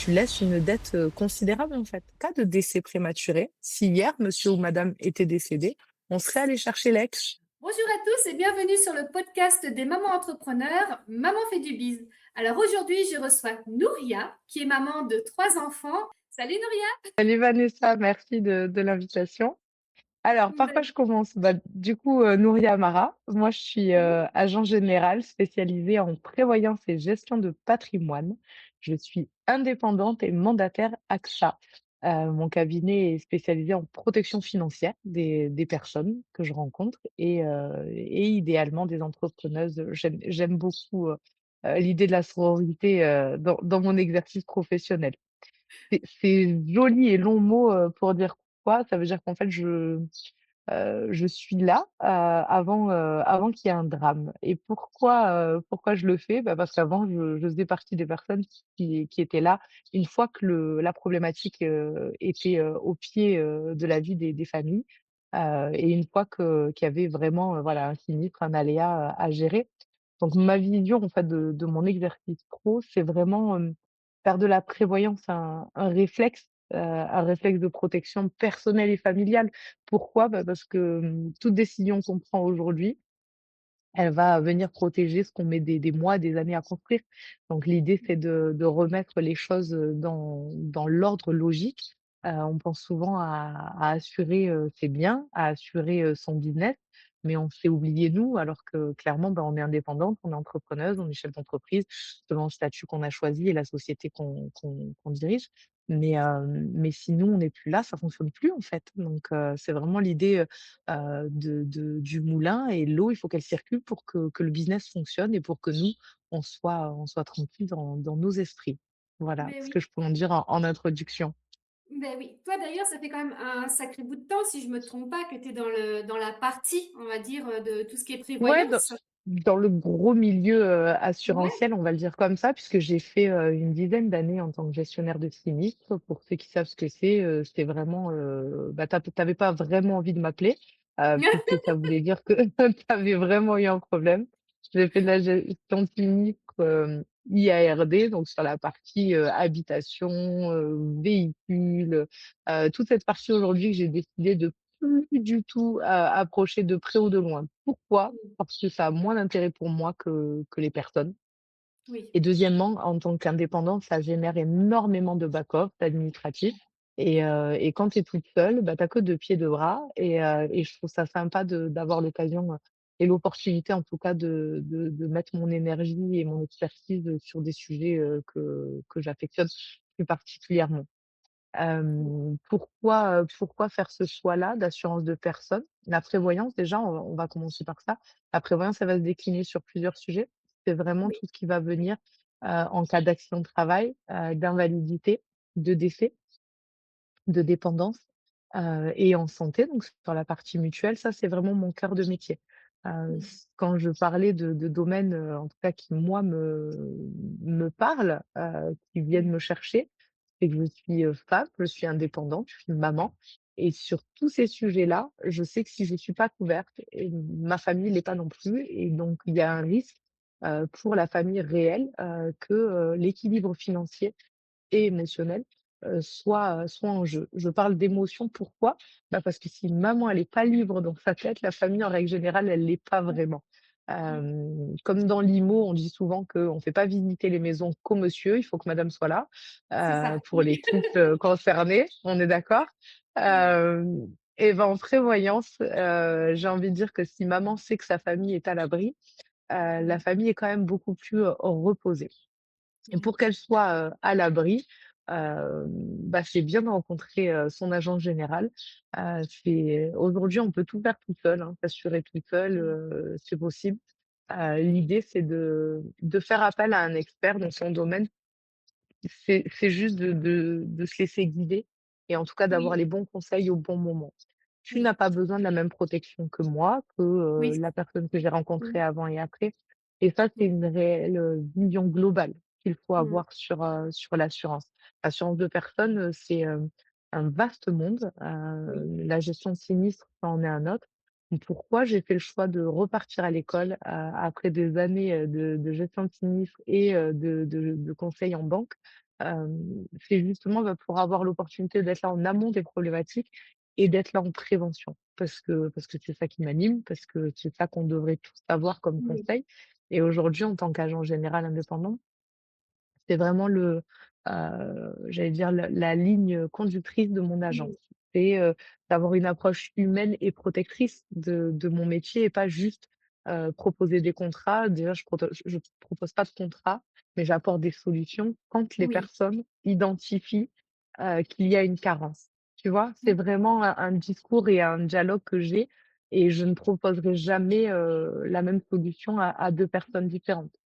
tu laisses une dette, considérable, en fait. Cas de décès prématuré, si hier monsieur ou madame était décédé, on serait allé chercher l'ex. Bonjour à tous et bienvenue sur le podcast des mamans entrepreneurs, Maman fait du bise. Alors aujourd'hui, je reçois Nouria, qui est maman de 3 enfants. Salut Nouria! Salut Vanessa, merci de l'invitation. Alors, par quoi je Ben, commence? Bah, du coup, Nouria Amara. Moi, je suis, oui, agent général spécialisée en prévoyance et gestion de patrimoine. Je suis indépendante et mandataire AXA. Mon cabinet est spécialisé en protection financière des personnes que je rencontre et idéalement des entrepreneuses. J'aime beaucoup, l'idée de la sororité, dans mon exercice professionnel. C'est joli et long mot, pour dire quoi? Ça veut dire qu'en fait je suis là, avant qu'il y ait un drame et pourquoi je le fais? Bah, parce qu'avant je faisais partie des personnes qui étaient là une fois que la problématique, était, au pied, de la vie des familles, et une fois qu'il y avait vraiment, voilà, un sinistre, un aléa, à gérer. Donc ma vision en fait de mon exercice pro, c'est vraiment, faire de la prévoyance un réflexe de protection personnelle et familiale. Pourquoi? Bah, parce que, toute décision qu'on prend aujourd'hui, elle va venir protéger ce qu'on met des mois, des années à construire. Donc l'idée, c'est de remettre les choses, dans l'ordre logique. On pense souvent à assurer, ses biens, à assurer, son business, mais on s'est oublié nous, alors que clairement, bah, on est indépendante, on est entrepreneuse, on est chef d'entreprise, selon le statut qu'on a choisi et la société qu'on dirige. Mais si nous, on n'est plus là, ça fonctionne plus, en fait. Donc c'est vraiment l'idée, du moulin et l'eau, il faut qu'elle circule pour que le business fonctionne et pour que nous, on soit tranquille dans nos esprits. Voilà ben ce oui, que je peux en dire en introduction. ben oui. Toi d'ailleurs, ça fait quand même un sacré bout de temps, si je me trompe pas, que tu es dans la partie, on va dire, de tout ce qui est Ouais, prévoyance. dans le gros milieu, Ouais, assurantiel, on va le dire comme ça, puisque j'ai fait, une dizaine d'années en tant que gestionnaire de sinistres. Pour ceux qui savent ce que c'est vraiment, bah, tu pas vraiment envie de m'appeler, puisque ça voulait dire que tu avais vraiment eu un problème. J'ai fait de la gestion de sinistres, IARD, donc sur la partie, habitation, véhicules, toute cette partie aujourd'hui que j'ai décidé de plus du tout approcher de près ou de loin. Pourquoi? Parce que ça a moins d'intérêt pour moi que les personnes. oui, Et deuxièmement, en tant qu'indépendante, ça génère énormément de back-off, d'administratif et quand tu es toute seule, bah, tu as que 2 pieds, 2 bras et je trouve ça sympa d'avoir l'occasion, et l'opportunité en tout cas de mettre mon énergie et mon expertise, sur des sujets, que j'affectionne plus particulièrement. Pourquoi faire ce choix-là d'assurance de personnes? La prévoyance déjà, on va commencer par ça. La prévoyance, elle va se décliner sur plusieurs sujets. C'est vraiment oui, tout ce qui va venir, en cas d'accident de travail, d'invalidité, de décès, de dépendance, et en santé, donc sur la partie mutuelle, ça, c'est vraiment mon cœur de métier. mmh, Quand je parlais de domaines, en tout cas qui moi me parlent, qui viennent mmh, me chercher, c'est que je suis, femme, je suis indépendante, je suis maman et sur tous ces sujets-là, je sais que si je suis pas couverte et ma famille l'est pas non plus et donc il y a un risque, pour la famille réelle, que, l'équilibre financier et émotionnel, soit en jeu. Je parle d'émotion, pourquoi? Bah, parce que si maman elle est pas libre dans sa tête, la famille en règle générale, elle l'est pas vraiment. mmh, Comme dans l'IMO, on dit souvent qu'on fait pas visiter les maisons qu'au monsieur, il faut que madame soit là, c'est ça, pour oui, les couples, concernés, on est d'accord? oui, Et ben, en prévoyance, j'ai envie de dire que si maman sait que sa famille est à l'abri, la mmh, famille est quand même beaucoup plus, reposée. Et mmh, pour qu'elle soit, à l'abri, bah, c'est bien de rencontrer, son agent général. C'est aujourd'hui, on peut tout faire tout seul, hein, s'assurer tout seul, mmh, c'est possible. L'idée, c'est de faire appel à un expert dans son domaine. C'est juste de se laisser guider et en tout cas d'avoir oui, les bons conseils au bon moment. Tu n'as oui, pas besoin de la même protection que moi, que, oui, la personne que j'ai rencontrée mmh, avant et après et ça, c'est oui, une réelle, vision globale qu'il faut mmh, avoir sur l'assurance. L'assurance de personnes, c'est, un vaste monde, oui, la gestion de sinistre, ça en est un autre. Pourquoi j'ai fait le choix de repartir à l'école, après des années, de gestion de sinistre et de conseil en banque, c'est justement, bah, pour avoir l'opportunité d'être là en amont des problématiques et d'être là en prévention. Parce que c'est ça qui m'anime, parce que c'est ça qu'on devrait tous avoir comme Oui, conseil et aujourd'hui, en tant qu'agent général indépendant, c'est vraiment j'allais dire la ligne conductrice de mon agence. oui, C'est, d'avoir une approche humaine et protectrice de mon métier et pas juste, proposer des contrats. Déjà, je propose pas de contrat, mais j'apporte des solutions quand les oui. personnes identifient, qu'il y a une carence. Tu vois? C'est Mmh. vraiment un discours et un dialogue que j'ai et je ne proposerai jamais, la même solution à 2 personnes différentes.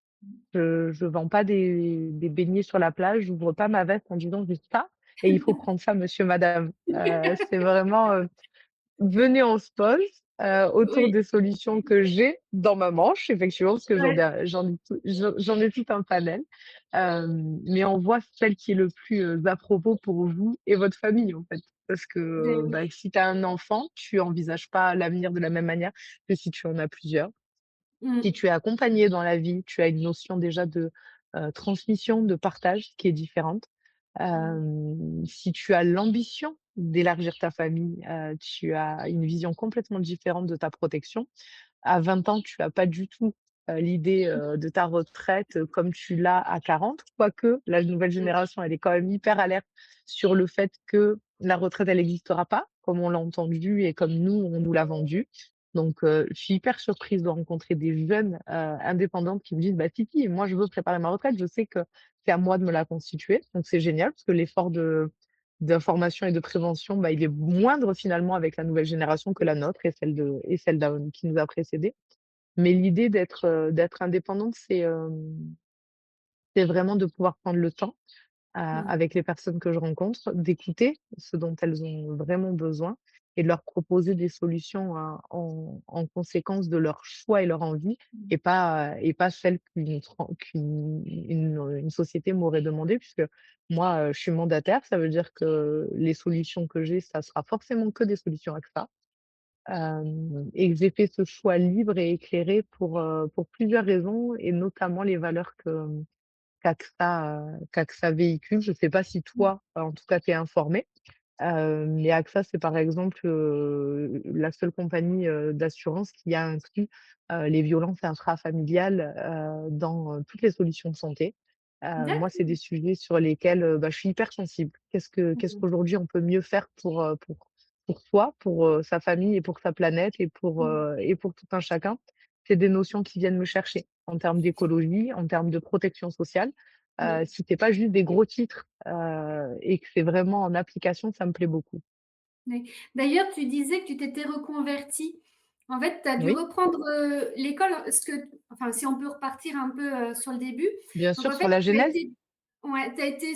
Je vends pas des beignets sur la plage, j'ouvre pas ma veste en disant: «J'ai ça et il faut prendre ça monsieur, madame». C'est vraiment, venez on se pose, autour Oui, des solutions que j'ai dans ma manche effectivement, parce que ouais, j'en ai tout un panel, mais on voit celle qui est le plus, à propos pour vous et votre famille, en fait. Parce que, oui. bah, si tu as un enfant, tu envisages pas l'avenir de la même manière que si tu en as plusieurs. Si Mmh. tu es accompagné dans la vie, tu as une notion déjà de, transmission, de partage qui est différente. Mmh. Si tu as l'ambition d'élargir ta famille, tu as une vision complètement différente de ta protection. À 20 ans, tu as pas du tout, l'idée, de ta retraite, comme tu l'as à 40. Quoique la nouvelle Mmh. génération, elle est quand même hyper alerte sur le fait que la retraite, elle n'existera pas, comme on l'a entendu et comme nous, on nous l'a vendu. Donc, je suis hyper surprise de rencontrer des jeunes, indépendantes qui me disent: «Bah, si, si, moi je veux préparer ma retraite, je sais que c'est à moi de me la constituer». Donc c'est génial parce que l'effort d'information et de prévention, bah, il est moindre finalement avec la nouvelle génération que la nôtre et celle qui nous a précédés. Mais l'idée d'être indépendante, c'est vraiment de pouvoir prendre le temps, Mmh. avec les personnes que je rencontre, d'écouter ce dont elles ont vraiment besoin et de leur proposer des solutions, en conséquence de leur choix et leur envie Mmh. et pas celles une société m'aurait demandé puisque moi, je suis mandataire. Ça veut dire que les solutions que j'ai, ça sera forcément que des solutions AXA. Et que j'ai fait ce choix libre et éclairé pour plusieurs raisons et notamment les valeurs qu'AXA véhicule. Je ne sais pas si Mmh. toi, en tout cas, tu es informé. Mais AXA, c'est par exemple, la seule compagnie, d'assurance qui a inclus, les violences intrafamiliales, dans, toutes les solutions de santé. Moi, c'est des D'accord. sujets sur lesquels, bah, je suis hyper sensible. Qu'est-ce Mmh. qu'aujourd'hui on peut mieux faire pour soi, pour, sa famille et pour sa planète Mmh. et pour tout un chacun? C'est des notions qui viennent me chercher en termes d'écologie, en termes de protection sociale. Oui. Si c'est pas juste des gros titres, et que c'est vraiment en application, ça me plaît beaucoup. Oui. D'ailleurs, tu disais que tu t'étais reconvertie. En fait, tu as dû Oui, reprendre, l'école, ce que enfin, si on peut repartir un peu, sur le début. bien Donc sûr, en sur fait, la tu as genèse. été ouais, tu as été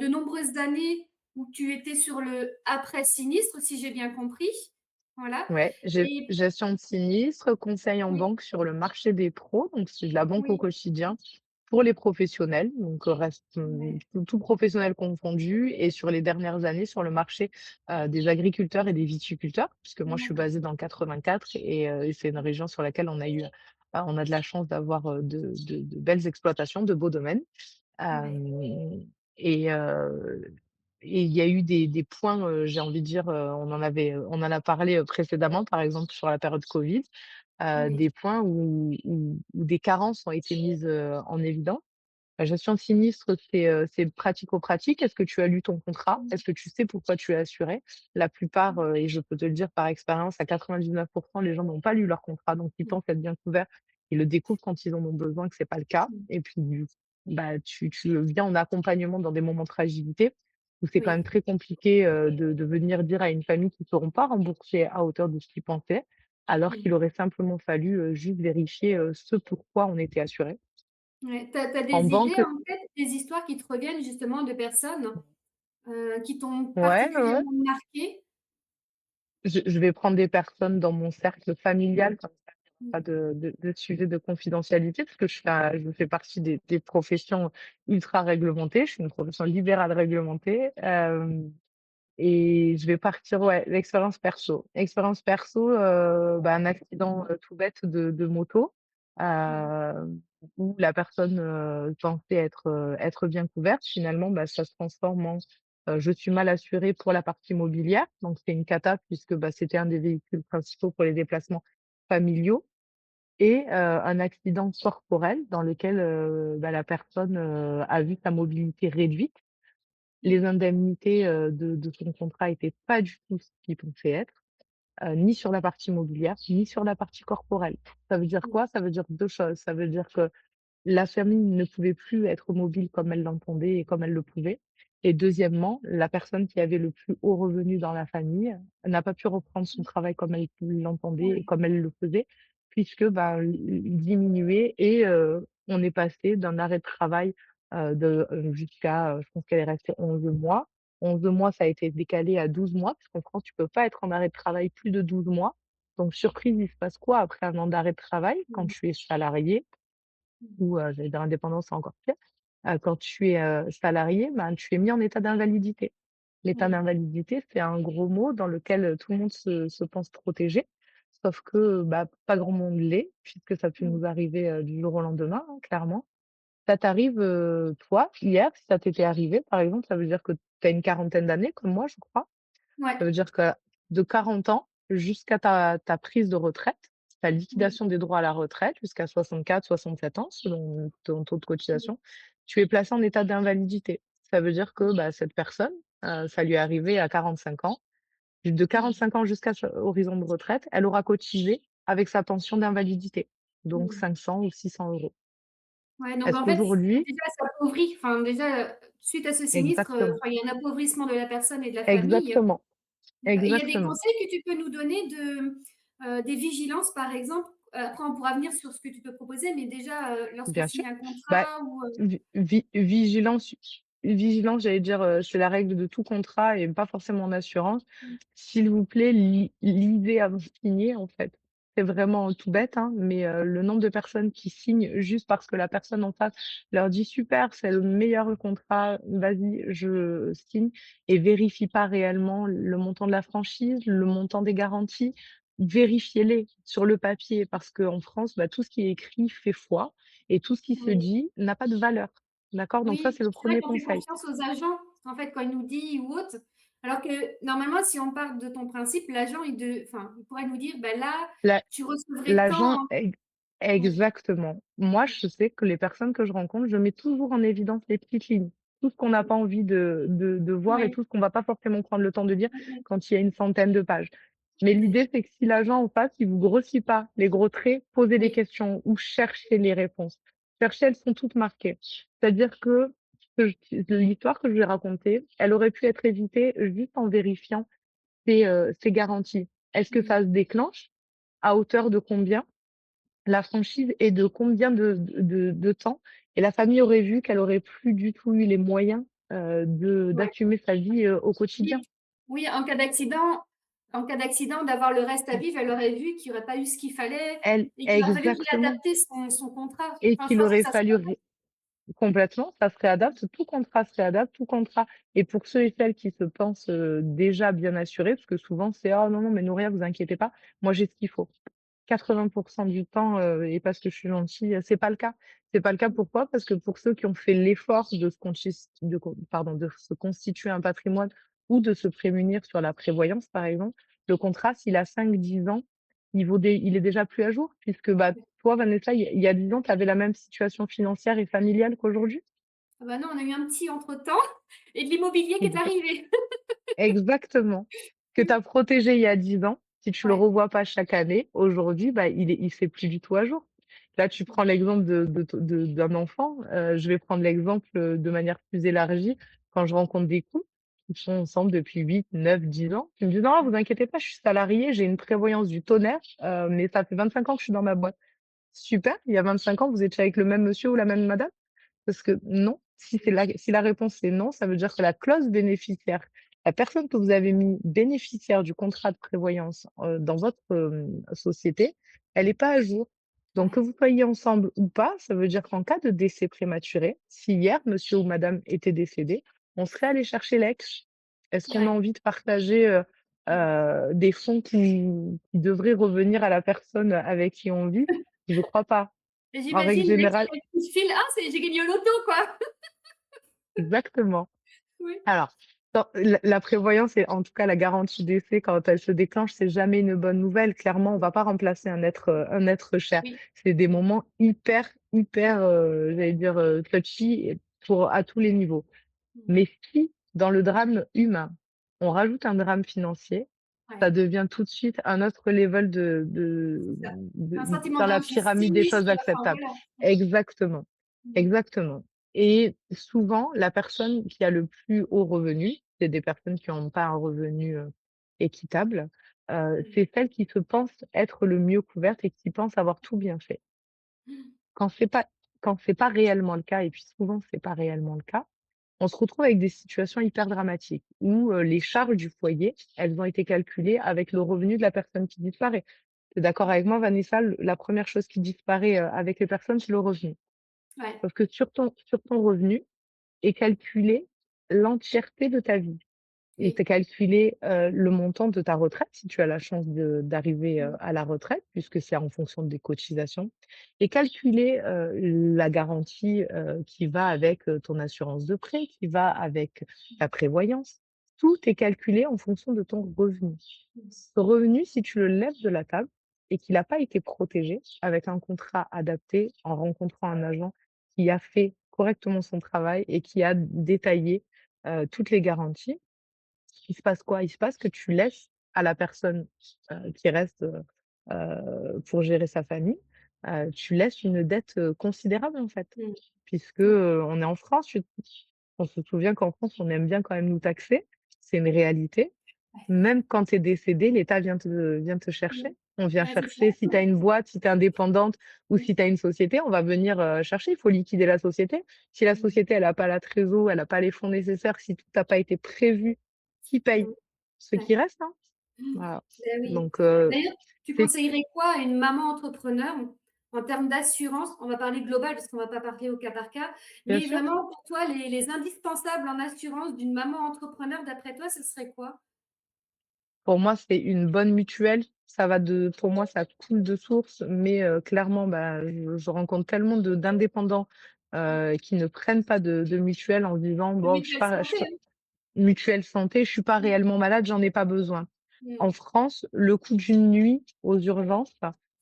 de nombreuses années où tu étais sur le après sinistre, si j'ai bien compris. Voilà Ouais, et gestion de sinistre, conseil en oui, banque sur le marché des pros, donc c'est de la banque au oui, quotidien pour les professionnels, donc reste, ouais, tout professionnel confondu et sur les dernières années sur le marché, des agriculteurs et des viticulteurs, puisque moi je suis d'accord. basée dans le 84 et c'est une région sur laquelle on a de la chance d'avoir, de belles exploitations, de beaux domaines. Ouais, Hem et et il y a eu des points, j'ai envie de dire, on en a parlé, précédemment, par exemple sur la période covid, oui, des points où des carences ont été mises, en évidence. La gestion de sinistre, c'est pratico-pratique. Est-ce que tu as lu ton contrat? mmh, Est-ce que tu sais pourquoi tu es assuré? La plupart, et je peux te le dire par expérience, à 99 les gens n'ont pas lu leur contrat, donc ils mmh, pensent être bien couverts. Ils le découvrent quand ils en ont besoin, que c'est pas le cas mmh, et puis bah, tu viens en accompagnement dans des moments de fragilité où c'est quand même oui, très compliqué, de venir dire à une famille qu'ils ne seront pas remboursés à hauteur de ce qu'ils pensaient, alors mmh. qu'il aurait simplement fallu, juste vérifier, ce pourquoi on était assuré. Ouais, tu as En des idées, banque en fait, des histoires qui te reviennent justement de personnes, qui t'ont ouais, ouais, ouais. particulièrement marquée? Je vais prendre des personnes dans mon cercle familial, comme ça, il y Mmh, aura pas de sujet de confidentialité, parce que je fais partie des professions ultra réglementées. Je suis une profession libérale réglementée. et je vais partir, ouais, l'expérience perso. Expérience perso, bah, un accident, tout bête de moto, Mmh. où la personne, pensait être bien couverte. Finalement, bah, ça se transforme en, je suis mal assurée pour la partie immobilière. Donc c'est une cata puisque, bah, c'était un des véhicules principaux pour les déplacements familiaux et un accident corporel dans lequel, bah, la personne, a vu sa mobilité réduite. Les Mmh. indemnités, de son contrat étaient pas du tout ce qu'ils pensaient être, ni sur la partie immobilière, ni sur la partie corporelle. Ça veut dire Mmh. quoi? Ça veut dire 2 choses. Ça veut dire que la famille ne pouvait plus être mobile comme elle l'entendait et comme elle le pouvait. Et deuxièmement, la personne qui avait le plus haut revenu dans la famille n'a pas pu reprendre son travail comme elle l'entendait et Ouais. comme elle le faisait, puisque, bah, il diminuait et on est passé d'un arrêt de travail, jusqu'à, je pense qu'elle est restée 11 mois. 11 mois, ça a été décalé à 12 mois, parce qu'en France, tu peux pas être en arrêt de travail plus de 12 mois. Donc surprise, il se passe quoi après un an d'arrêt de travail quand Mmh. tu es salarié? Mmh. Ou, j'allais dire indépendant, c'est encore pire. Quand tu es, salarié, ben, tu es mis en état d'invalidité. L'état Oui. d'invalidité, c'est un gros mot dans lequel, tout le monde se pense protégé. Sauf que, bah, pas grand monde l'est, puisque ça peut Mmh. nous arriver, du jour au lendemain, hein, clairement. Ça t'arrive, toi, hier, si ça t'était arrivé, par exemple, ça veut dire que tu as une quarantaine d'années comme moi, je crois. Ouais. Ça veut dire que de 40 ans jusqu'à ta prise de retraite, ta Mmh. liquidation des droits à la retraite jusqu'à 64-67 ans selon ton taux de Mmh. cotisation, tu es placé en état d'invalidité. Ça veut dire que, bah, cette personne, ça lui est arrivé à 45 ans. De Mmh. 45 ans jusqu'à son horizon de retraite, elle aura cotisé avec sa pension d'invalidité, donc Mmh. 500 ou 600 €. Ouais, donc Est-ce en fait, qu'aujourd'hui déjà ça appauvrit, enfin déjà, suite à ce sinistre, exactement, enfin il y a un appauvrissement de la personne et de la famille. exactement, D'accord, et il y a des exactement. conseils que tu peux nous donner des vigilances par exemple? Après on pourra venir sur ce que tu peux proposer, mais déjà, lorsqu'on Bien sûr. signe un Bah, contrat ou vigilance, j'allais dire, c'est la règle de tout contrat et pas forcément en assurance. mmh, S'il vous plaît, lisez avant de signer, en fait. C'est vraiment tout bête, hein, mais le nombre de personnes qui signent juste parce que la personne en face leur dit: «Super, c'est le meilleur contrat, vas-y, je signe» et vérifie pas réellement le montant de la franchise, le montant des garanties. Vérifiez-les sur le papier parce qu'en France, bah, tout ce qui est écrit fait foi et tout ce qui se oui. dit n'a pas de valeur. D'accord? Donc ça, Oui, c'est le c'est vrai premier qu'on fait conseil. confiance aux agents, en fait, quand ils nous disent ou autre. Alors que normalement, si on part de ton principe, l'agent il pourrait nous dire: «Bah là, La tu recevrais tant L'agent en» oui, exactement. Moi, je sais que les personnes que je rencontre, je mets toujours en évidence les petites lignes. Tout ce qu'on n'a pas envie de voir et ouais, tout ce qu'on va pas forcément prendre le temps de dire mmh mh, quand il y a une centaine de pages. Mais oui, l'idée, c'est que si l'agent en face, il vous grossit pas les gros traits, posez des oui, questions ou cherchez les réponses. Cherchez, elles sont toutes marquées. C'est-à-dire que l'histoire que je lui ai racontée, elle aurait pu être évitée juste en vérifiant ses garanties. Est-ce que mmh, ça se déclenche? À hauteur de combien? La franchise est de combien de temps? Et la famille aurait vu qu'elle aurait plus du tout eu les moyens, de ouais. d'assumer sa vie, au quotidien. Oui, oui, en cas d'accident, d'avoir le reste à vivre, elle aurait vu qu'il y aurait pas eu ce qu'il fallait Elle et qu'il a fallu exactement réadapter son contrat. et Enfin, je qu'il pense que aurait ça se fallu comprend. ré complètement, ça se réadapte, tout contrat se réadapte, tout contrat et pour ceux et celles qui se pensent, déjà bien assurés, parce que souvent c'est: «Oh non, non, mais Nouria, vous inquiétez pas, moi j'ai ce qu'il faut». 80 du temps, et parce que je suis gentille, c'est pas le cas. C'est pas le cas pourquoi? Parce que pour ceux qui ont fait l'effort de se constituer un patrimoine ou de se prémunir sur la prévoyance, par exemple, le contrat, s'il a 5-10 ans, il est déjà plus à jour puisque, bah, toi, Vanessa, il y a 10 ans, tu avais la même situation financière et familiale qu'aujourd'hui? Ah bah non, on a eu un petit entre-temps et de l'immobilier qui est arrivé. Exactement. Que tu as protégé il y a 10 ans, si tu le Ouais. revois pas chaque année, aujourd'hui, bah, il fait plus du tout à jour. Là, tu prends l'exemple d'un enfant, je vais prendre l'exemple, de manière plus élargie. Quand je rencontre des couples qui sont ensemble depuis 8, 9, 10 ans, qui me disent: «Non, vous inquiétez pas, je suis salarié, j'ai une prévoyance du tonnerre, mais ça fait 25 ans que je suis dans ma boîte». Super, il y a 25 ans, vous étiez avec le même monsieur ou la même madame? Parce que non, si la réponse est non, ça veut dire que la clause bénéficiaire, la personne que vous avez mis bénéficiaire du contrat de prévoyance, dans votre, société, elle est pas à jour. Donc que Ouais. vous soyez ensemble ou pas, ça veut dire qu'en cas de décès prématuré, si hier monsieur ou madame était décédé, on serait allé chercher l'ex. Est-ce qu'on a Ouais. envie de partager, Mmh. des fonds qui devraient revenir à la personne avec qui on vit? Je crois pas. Et En règle j'imagine générale l'extrait qui se file: «Ah, c'est j'ai gagné au loto, quoi!» exactement. Oui. Alors, dans la prévoyance et en tout cas la garantie décès quand elle se déclenche, c'est jamais une bonne nouvelle. Clairement, on va pas remplacer un être cher. Oui. C'est des moments hyper, hyper, j'allais dire, touchy et pour à tous les niveaux. Mmh. Mais si, dans le drame humain, on rajoute un drame financier, ça Ouais, devient tout de suite un autre level c'est ça. Un de sentiment dans la pyramide des d'injustice, choses enfin acceptables. voilà. Exactement, Mmh. exactement et souvent, la personne qui a le plus haut revenu, c'est des personnes qui ont pas un revenu, équitable, Mmh. c'est celles qui se pensent être le mieux couvertes et qui pensent avoir tout bien fait. Mmh. Quand c'est pas quand c'est pas réellement le cas et puis souvent c'est pas réellement le cas, on se retrouve avec des situations hyper dramatiques où, les charges du foyer, elles ont été calculées avec le revenu de la personne qui disparaît. Tu es d'accord avec moi, Vanessa? La première chose qui disparaît, avec les personnes, c'est le revenu. Ouais. Sauf que sur ton revenu est calculée l'entièreté de ta vie. Il Oui. était calculé, le montant de ta retraite, si tu as la chance d'arriver, Mmh. à la retraite, puisque c'est en fonction des cotisations et calculer, la garantie, qui va avec, ton assurance de prêt, qui va avec ta prévoyance. Tout est calculé en fonction de ton revenu. Mmh. Ce revenu, si tu le lèves de la table et qu'il n'a pas été protégé avec un contrat adapté, en rencontrant un agent qui a fait correctement son travail et qui a détaillé, toutes les garanties, il se passe quoi? Il se passe que tu laisses à la personne, qui reste, pour gérer sa famille, tu laisses une dette, considérable, en fait. Mmh. Puisque, Ouais. on est en France, on se souvient qu'en France, on aime bien quand même nous taxer, c'est une réalité. Ouais. Même quand tu es décédé, l'État vient te Mmh. chercher. On vient Ouais, c'est ça. chercher si tu as une boîte, si tu es indépendante ou Mmh. si tu as une société, on va venir, chercher. Il faut liquider la société. Si la Mmh. société, elle a pas la trésor, elle a pas les fonds nécessaires, si tout a pas été prévu, qui paye? Mmh. Ceux qui Ouais. restent, hein. Mmh. Voilà. Bah oui. Donc D'ailleurs, tu c'est conseillerais quoi à une maman entrepreneur en termes d'assurance? On va parler global parce qu'on va pas parler au cas par cas, bien mais sûr, vraiment pour toi les indispensables en assurance d'une maman entrepreneur d'après toi, ce serait quoi? pour moi, c'est une bonne mutuelle. Ça va de pour moi, ça coule de source, mais clairement, bah, je rencontre tellement d'indépendants, qui ne prennent pas de mutuelle en se disant: Une «Bon, mutuelle je suis santé, pas» hein? mutuelle santé, je suis pas Mmh. réellement malade, j'en ai pas besoin. Mmh. En France, le coût d'une nuit aux urgences,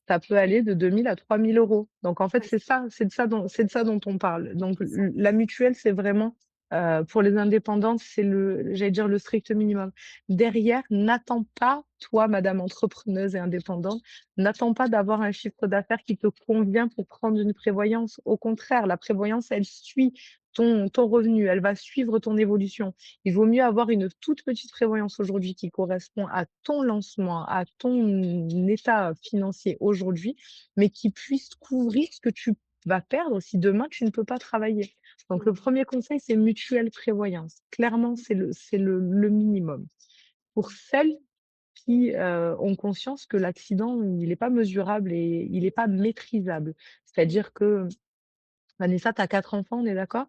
ça peut Oui. aller de 2 000 à 3 000 €. Donc en fait, Ouais, c'est de ça dont on parle. Donc c'est ça. la mutuelle, c'est vraiment, pour les indépendants, c'est j'allais dire le strict minimum. Derrière, n'attends pas, toi, madame entrepreneuse et indépendante, n'attends pas d'avoir un chiffre d'affaires qui te convient pour prendre une prévoyance. Au contraire, la prévoyance, elle suit ton revenu, elle va suivre ton évolution. Il vaut mieux avoir une toute petite prévoyance aujourd'hui qui correspond à ton lancement, à ton état financier aujourd'hui, mais qui puisse couvrir ce que tu vas perdre si demain tu ne peux pas travailler. Donc le Mmh. premier conseil, c'est mutuelle prévoyance. Clairement, c'est le minimum. Pour celles qui, ont conscience que l'accident, il est pas mesurable et il est pas maîtrisable. Mmh. C'est-à-dire que, Vanessa, tu as 4 enfants, on est d'accord?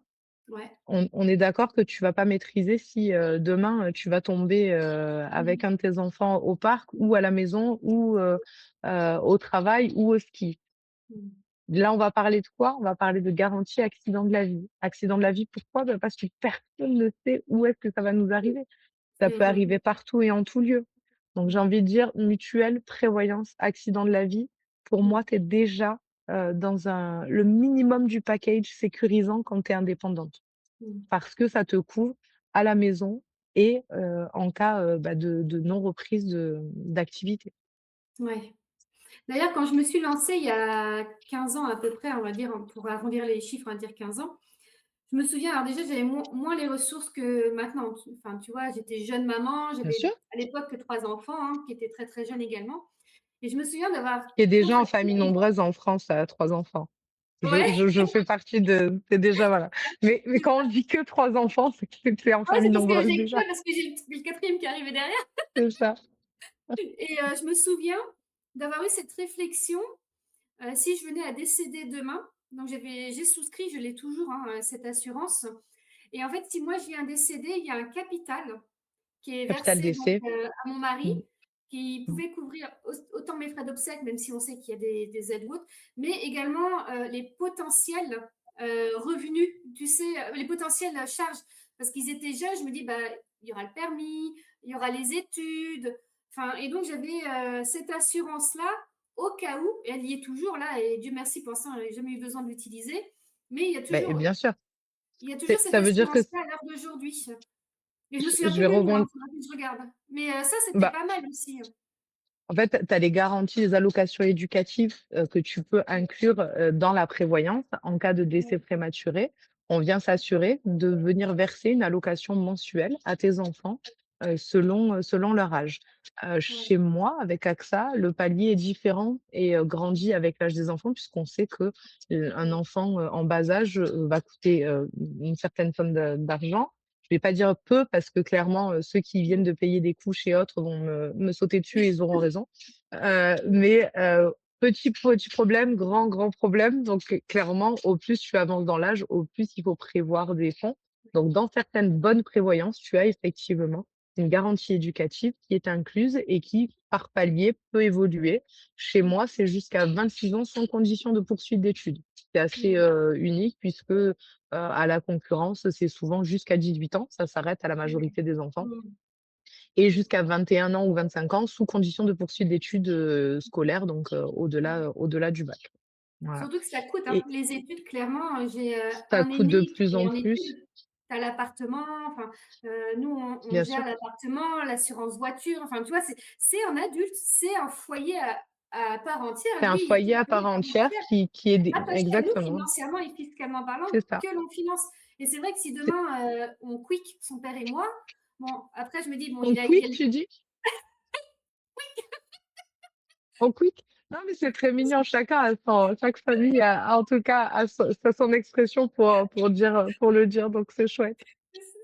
Ouais. On est d'accord que tu vas pas maîtriser si, demain, tu vas tomber, Mmh. avec un de tes enfants au parc ou à la maison ou, au travail ou au ski. Mmh. Là, on va parler de quoi? On va parler de garantie accident de la vie. Accident de la vie, pourquoi? Bah, parce que personne ne sait où est-ce que ça va nous arriver. Ça peut Mmh. arriver partout et en tout lieu. Donc j'ai Mmh. envie de dire mutuelle, prévoyance, accident de la vie. Pour Mmh. moi, tu es déjà, dans le minimum du package sécurisant quand tu es indépendante. Mmh. Parce que ça te couvre à la maison et en cas, bah, de non reprise d'activité. Ouais. D'ailleurs, quand je me suis lancée il y a 15 ans à peu près, on va dire, pour arrondir les chiffres, on va dire 15 ans. Je me souviens, alors déjà, j'avais moins les ressources que maintenant. Enfin, tu vois, j'étais jeune maman, Bien sûr. j'avais à l'époque que 3 enfants, hein, qui étaient très, très jeunes également. Et je me souviens d'avoir Tu es déjà en famille contacté nombreuse en France à 3 enfants. Je ouais, je je fais partie de c'est déjà voilà. Mais c'est quand on ça. dit que 3 enfants, c'est que tu es en Ouais, c'est famille parce que nombreuse j'ai déjà. que parce que j'ai le 4e qui est arrivé derrière. C'est ça. Et je me souviens d'avoir eu cette réflexion, si je venais à décéder demain, donc j'ai souscrit, je l'ai toujours, hein, cette assurance. Et en fait, si moi je viens décéder, il y a un capital qui est capital versé donc, décès. à mon mari, Mmh, qui mmh. pouvait couvrir autant mes frais d'obsèques, même si on sait qu'il y a des aides ou autres, mais également, les potentiels, revenus, tu sais, les potentielles, charges. Parce qu'ils étaient jeunes, je me dis: «Bah, il y aura le permis, il y aura les études». Enfin et donc j'avais, cette assurance-là au cas où, et elle y est toujours là et Dieu merci pour l'instant, j'ai jamais eu besoin de l'utiliser. Mais Beh, bien sûr, il y a toujours c'est cette ça veut dire que assurance-là à l'heure d'aujourd'hui. Et je me souviens je plus vais du nom, hein, rebondir. faudra que je regarde. Mais ça, c'était Bah, pas mal aussi, hein. en fait, tu as les garanties, les allocations éducatives, que tu peux inclure, dans la prévoyance en cas de décès Ouais, prématuré. On vient s'assurer de venir verser une allocation mensuelle à tes enfants, selon leur âge. ouais. Chez moi, avec AXA, le palier est différent et grandit avec l'âge des enfants puisqu'on sait que, un Mmh. enfant, en bas âge, va coûter, une certaine somme d'argent. Je vais pas dire peu parce que clairement, ceux qui viennent Mmh. de payer des couches et autres vont me sauter dessus et ils auront raison. Mais petit problème, grand problème. Donc clairement, au plus tu avances dans l'âge, au plus il faut prévoir des fonds. Donc dans certaines bonnes prévoyances, tu as effectivement une garantie éducative qui est incluse et qui, par palier, peut évoluer. Chez moi, c'est jusqu'à 26 ans sans condition de poursuite d'études. C'est assez, Mmh. unique puisque, à la concurrence, c'est souvent jusqu'à 18 ans, ça s'arrête à la Ouais. majorité des enfants Mmh. et jusqu'à 21 ans ou 25 ans sous condition de poursuite d'études, scolaires, donc au-delà du bac. Voilà Surtout que ça coûte, hein. et Les études, clairement, j'ai, ça un coûte de aîné plus qui est en en plus. études. Tu as l'appartement, enfin, nous, on Bien gère sûr, l'appartement, l'assurance voiture, enfin, tu vois? C'est un adulte, c'est un foyer à part entière. c'est un Lui, il est foyer à un part foyer à part entière entière, qui est dé attaché à nous exactement, financièrement et fiscalement parlant, c'est ça. que l'on finance. Et c'est vrai que si C'est demain, on quick, son père et moi, bon, après je me dis: «Bon, on il quick a» tu dis? On quick? Non mais c'est très mignon, chacun a son chaque famille a en tout cas a son expression pour dire, pour le dire donc c'est chouette.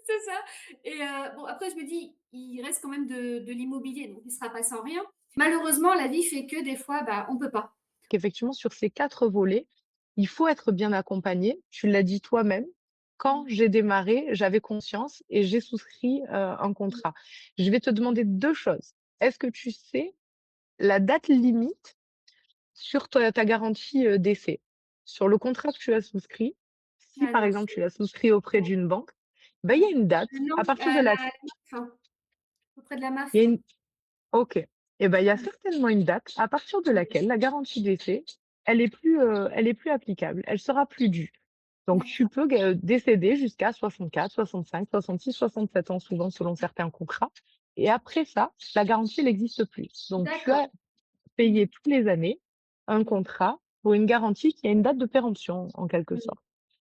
c'est ça. Et bon, après, je me dis, il reste quand même de l'immobilier, donc il ne sera pas sans rien. Malheureusement, la vie fait que des fois, bah, on peut pas. Qu'effectivement sur ces 4 volets, il faut être bien accompagné. Tu l'as dit toi-même, quand Mmh, j'ai démarré, j'avais conscience et j'ai souscrit, un mmh. contrat. Je vais te demander 2 choses. Est-ce que tu sais la date limite sur ta garantie, décès? Sur le contrat que tu as souscrit, si Ah par non, exemple tu l'as souscrit auprès d'une banque, ben il y a ouais. une date Non, à partir de la laquelle MAF, hein, auprès de la MAF. il y a une OK. Et ben, il y a Mmh, certainement une date à partir de mmh. laquelle la garantie d'essai, elle est plus applicable, elle sera plus due. Donc tu D'accord, peux décéder jusqu'à 64, 65, 66, 67 ans souvent selon certains contrats et après ça, la garantie elle n'existe plus. Donc tu d'accord. as Mmh, payé toutes les années un mmh, contrat pour une garantie qui a une date de péremption en quelque mmh, sorte.